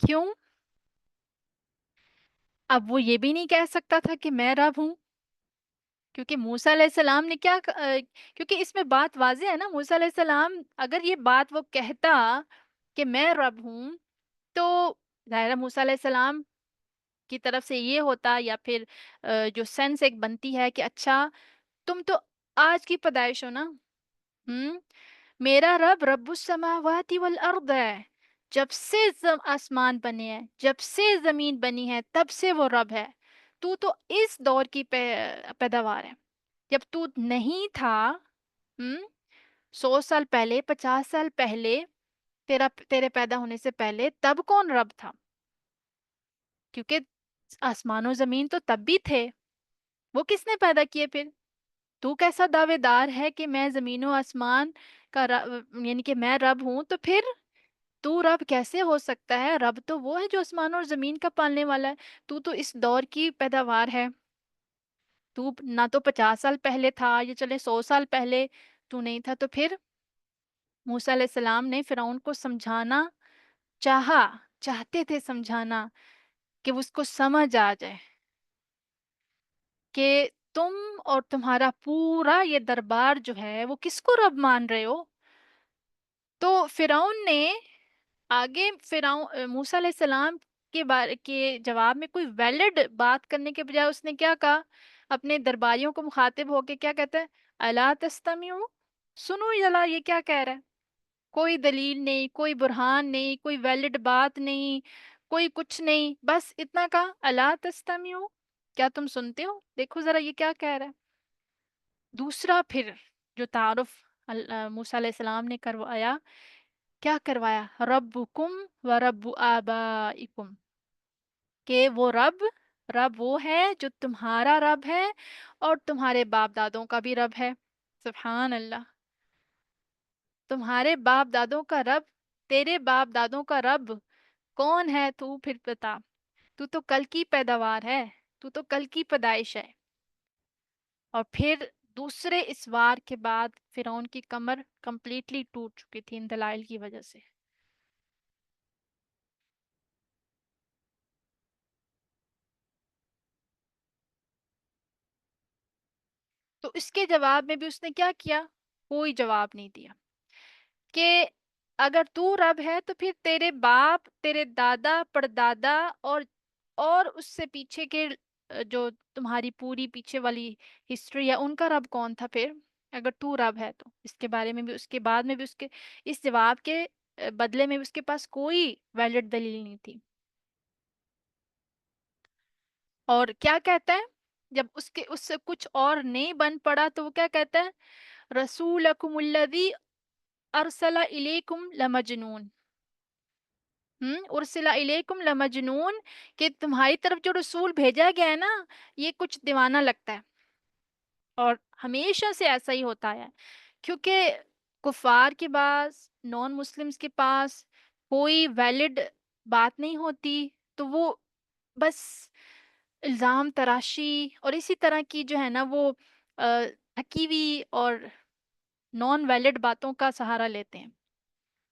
کیوں؟ اب وہ یہ بھی نہیں کہہ سکتا تھا کہ میں رب ہوں، کیونکہ موسیٰ علیہ السلام نے کیونکہ اس میں بات واضح ہے نا، موسیٰ علیہ السلام اگر یہ بات وہ کہتا کہ میں رب ہوں، تو ظاہرہ موسیٰ علیہ السلام کی طرف سے یہ ہوتا، یا پھر جو سینس ایک بنتی ہے کہ اچھا تم تو آج کی پیدائش ہو نا، ہوں میرا رب رب السماوات والارض ہے، جب سے آسمان بنے ہیں، جب سے زمین بنی ہے تب سے وہ رب ہے، تو اس دور کی پیداوار ہے، جب تو نہیں تھا، ہم 100 سال پہلے، 50 سال پہلے، تیرے پیدا ہونے سے پہلے، تب کون رب تھا؟ کیونکہ آسمان و زمین تو تب بھی تھے، وہ کس نے پیدا کیے پھر؟ تو کیسا دعوے دار ہے کہ میں زمین و آسمان کا یعنی کہ میں رب ہوں، تو پھر تو رب کیسے ہو سکتا ہے؟ رب تو وہ ہے جو آسمان اور زمین کا پالنے والا ہے، تو اس دور کی پیداوار ہے، تو نہ تو 50 سال پہلے تھا، یا چلے 100 سال پہلے تو نہیں تھا، تو پھر موسیٰ علیہ السلام نے فرعون کو سمجھانا چاہتے تھے سمجھانا، کہ اس کو سمجھ آ جائے کہ تم اور تمہارا پورا یہ دربار جو ہے وہ کس کو رب مان رہے ہو؟ تو فرعون نے آگے موسیٰ علیہ السلام کے جواب میں کوئی ویلڈ بات کرنے کے بجائے اس نے کیا کہا؟ اپنے درباریوں کو مخاطب ہو کے کیا کہتا ہے؟ الا تستمعوا، سنو ذرا یہ کیا کہہ رہا ہے؟ کوئی دلیل نہیں، کوئی برہان نہیں، کوئی ویلڈ بات نہیں، کوئی کچھ نہیں، بس اتنا کہا الا تستمعوا، کیا تم سنتے ہو؟ دیکھو ذرا یہ کیا کہہ رہا ہے۔ دوسرا پھر جو تعارف موسیٰ علیہ السلام نے کروایا، کیا کروایا؟ ربکم و رب آبائکم، کہ وہ رب وہ ہے جو تمہارا رب ہے اور تمہارے باپ دادوں کا بھی رب ہے۔ سبحان اللہ، تمہارے باپ دادوں کا رب، تیرے باپ دادوں کا رب کون ہے؟ تو پھر بتا، تو کل کی پیداوار ہے، تو کل کی پیدائش ہے۔ اور پھر دوسرے اس وار کے بعد فرعون کی کمر کمپلیٹلی ٹوٹ چکی تھی ان دلائل کی وجہ سے۔ تو اس کے جواب میں بھی اس نے کیا کیا؟ کوئی جواب نہیں دیا کہ اگر تو رب ہے تو پھر تیرے باپ، تیرے دادا، پردادا، اور اس سے پیچھے کے جو تمہاری پوری پیچھے والی ہسٹری ہے ان کا رب کون تھا پھر؟ اگر تو رب ہے تو اس کے بارے میں بھی، اس کے بعد میں بھی، اس جواب کے بدلے میں بھی اس کے پاس کوئی ویلڈ دلیل نہیں تھی۔ اور کیا کہتا ہے جب اس سے کچھ اور نہیں بن پڑا تو وہ کیا کہتا ہے؟ رسولکم الذی ارسل الیکم لمجنون، ارسل الیکم لمجنون، کہ تمہاری طرف جو رسول بھیجا گیا ہے نا یہ کچھ دیوانہ لگتا ہے، اور ہمیشہ سے ایسا ہی ہوتا ہے، کیونکہ کفار کے پاس، نان مسلمز کے پاس کوئی ویلڈ بات نہیں ہوتی، تو وہ بس الزام تراشی اور اسی طرح کی جو ہے نا وہ تھکی ہوئی اور نان ویلڈ باتوں کا سہارا لیتے ہیں۔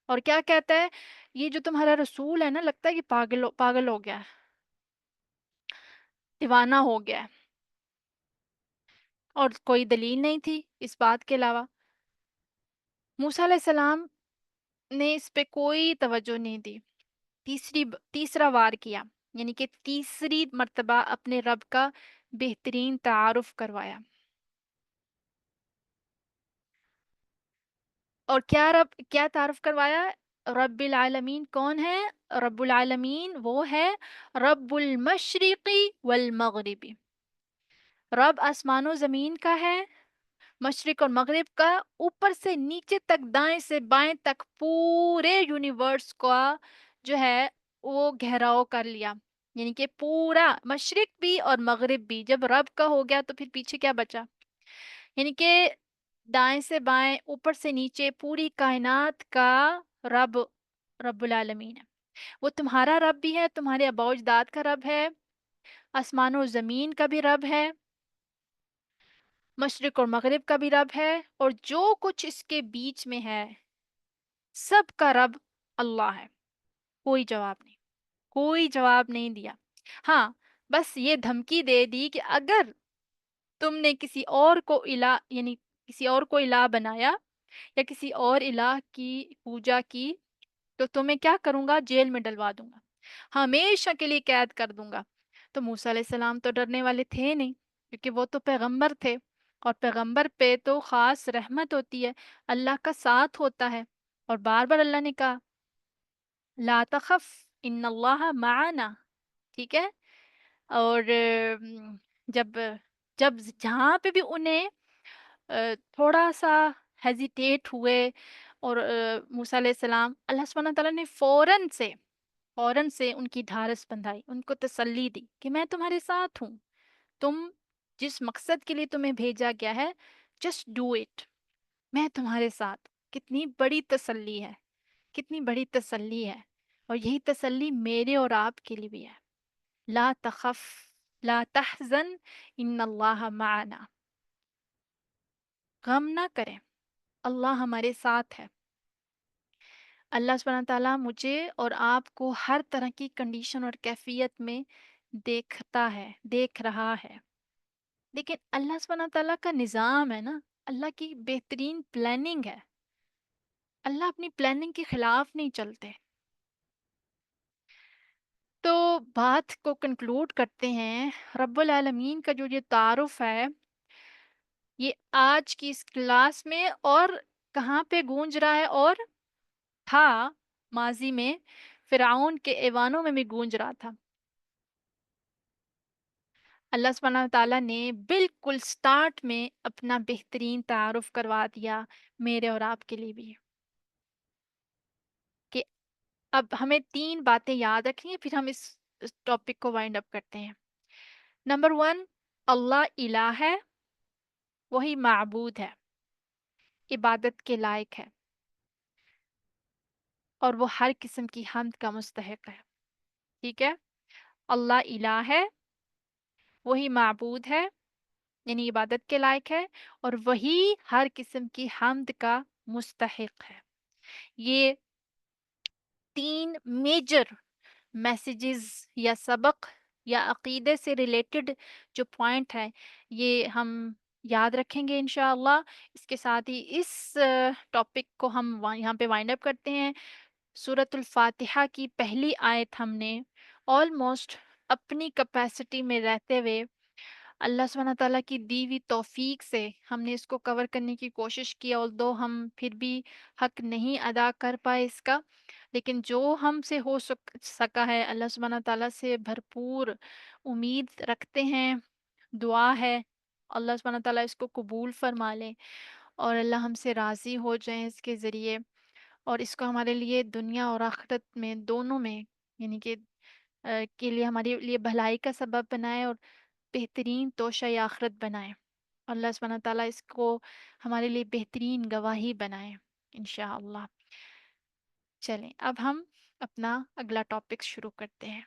اور کیا کہتا ہے؟ یہ جو تمہارا رسول ہے نا لگتا ہے کہ پاگل ہو گیا ہے، دیوانہ ہو گیا ہے، اور کوئی دلیل نہیں تھی اس بات کے علاوہ۔ موسیٰ علیہ السلام نے اس پہ کوئی توجہ نہیں دی، تیسرا وار کیا، یعنی کہ تیسری مرتبہ اپنے رب کا بہترین تعارف کروایا۔ اور کیا تعارف کروایا؟ رب العالمین کون ہے؟ رب العالمین وہ ہے رب المشرقی والمغربی، رب آسمان و زمین کا ہے، مشرق اور مغرب کا، اوپر سے نیچے تک، دائیں سے بائیں تک پورے یونیورس کا جو ہے وہ گہراؤ کر لیا، یعنی کہ پورا مشرق بھی اور مغرب بھی جب رب کا ہو گیا تو پھر پیچھے کیا بچا؟ یعنی کہ دائیں سے بائیں، اوپر سے نیچے، پوری کائنات کا رب رب العالمین ہے۔ وہ تمہارا رب بھی ہے، تمہارے آباء و اجداد کا رب ہے، آسمان و زمین کا بھی رب ہے، مشرق اور مغرب کا بھی رب ہے، اور جو کچھ اس کے بیچ میں ہے سب کا رب اللہ ہے۔ کوئی جواب نہیں، کوئی جواب نہیں دیا۔ ہاں، بس یہ دھمکی دے دی کہ اگر تم نے کسی اور کو الہ، یعنی کسی اور کو الہ بنایا یا کسی اور الہ کی پوجا کی تو تمہیں کیا کروں گا؟ جیل میں ڈلوا دوں گا، ہمیشہ کے لیے قید کر دوں گا، تو موسیٰ علیہ السلام تو ڈرنے والے تھے نہیں، کیونکہ وہ تو پیغمبر تھے، اور پیغمبر پہ تو خاص رحمت ہوتی ہے، اللہ کا ساتھ ہوتا ہے، اور بار بار اللہ نے کہا لا تخف ان اللہ معنا، ٹھیک ہے؟ اور جب جب جہاں پہ بھی انہیں تھوڑا سا ہیزیٹیٹ ہوئے، اور موسیٰ علیہ السلام، اللہ سبحانہ تعالیٰ نے فوراً سے ان کی ڈھارس بندھائی، ان کو تسلی دی کہ میں تمہارے ساتھ ہوں، تم جس مقصد کے لیے تمہیں بھیجا گیا ہے جسٹ ڈو اٹ، میں تمہارے ساتھ۔ کتنی بڑی تسلی ہے، کتنی بڑی تسلی ہے، اور یہی تسلی میرے اور آپ کے لیے بھی ہے۔ لا تخف لا تحزن ان اللہ معنا، غم نہ کریں، اللہ ہمارے ساتھ ہے۔ اللہ سبحانہ تعالیٰ مجھے اور آپ کو ہر طرح کی کنڈیشن اور کیفیت میں دیکھتا ہے، دیکھ رہا ہے، لیکن اللہ سبحانہ تعالیٰ کا نظام ہے نا، اللہ کی بہترین پلاننگ ہے، اللہ اپنی پلاننگ کے خلاف نہیں چلتے۔ تو بات کو کنکلوڈ کرتے ہیں، رب العالمین کا جو یہ تعارف ہے، یہ آج کی اس کلاس میں اور کہاں پہ گونج رہا ہے، اور تھا ماضی میں فرعون کے ایوانوں میں بھی گونج رہا تھا۔ اللہ سبحانہ تعالیٰ نے بالکل سٹارٹ میں اپنا بہترین تعارف کروا دیا میرے اور آپ کے لیے بھی، کہ اب ہمیں 3 باتیں یاد رکھنی ہیں، پھر ہم اس ٹاپک کو وائنڈ اپ کرتے ہیں۔ نمبر 1، اللہ الہ ہے، وہی معبود ہے، عبادت کے لائق ہے، اور وہ ہر قسم کی حمد کا مستحق ہے، ٹھیک ہے؟ اللہ الہ ہے، وہی معبود ہے، یعنی عبادت کے لائق ہے، اور وہی ہر قسم کی حمد کا مستحق ہے۔ یہ 3 میجر میسیجز یا سبق یا عقیدے سے ریلیٹڈ جو پوائنٹ ہے، یہ ہم یاد رکھیں گے انشاءاللہ۔ اس کے ساتھ ہی اس ٹاپک کو ہم یہاں پہ وائنڈ اپ کرتے ہیں۔ سورۃ الفاتحہ کی پہلی آیت ہم نے آلموسٹ اپنی کیپیسٹی میں رہتے ہوئے اللہ سبحانہ تعالیٰ کی دی ہوئی توفیق سے ہم نے اس کو کور کرنے کی کوشش کی، although ہم پھر بھی حق نہیں ادا کر پائے اس کا، لیکن جو ہم سے ہو سکا ہے، اللہ سبحانہ تعالیٰ سے بھرپور امید رکھتے ہیں، دعا ہے اللہ سبحانہ تعالیٰ اس کو قبول فرما لے، اور اللہ ہم سے راضی ہو جائیں اس کے ذریعے، اور اس کو ہمارے لیے دنیا اور آخرت میں دونوں میں، یعنی کہ کے لیے ہمارے لیے بھلائی کا سبب بنائے، اور بہترین توشہ آخرت بنائے۔ اللہ سبحانہ تعالیٰ اس کو ہمارے لیے بہترین گواہی بنائے انشاءاللہ۔ چلیں اب ہم اپنا اگلا ٹاپک شروع کرتے ہیں۔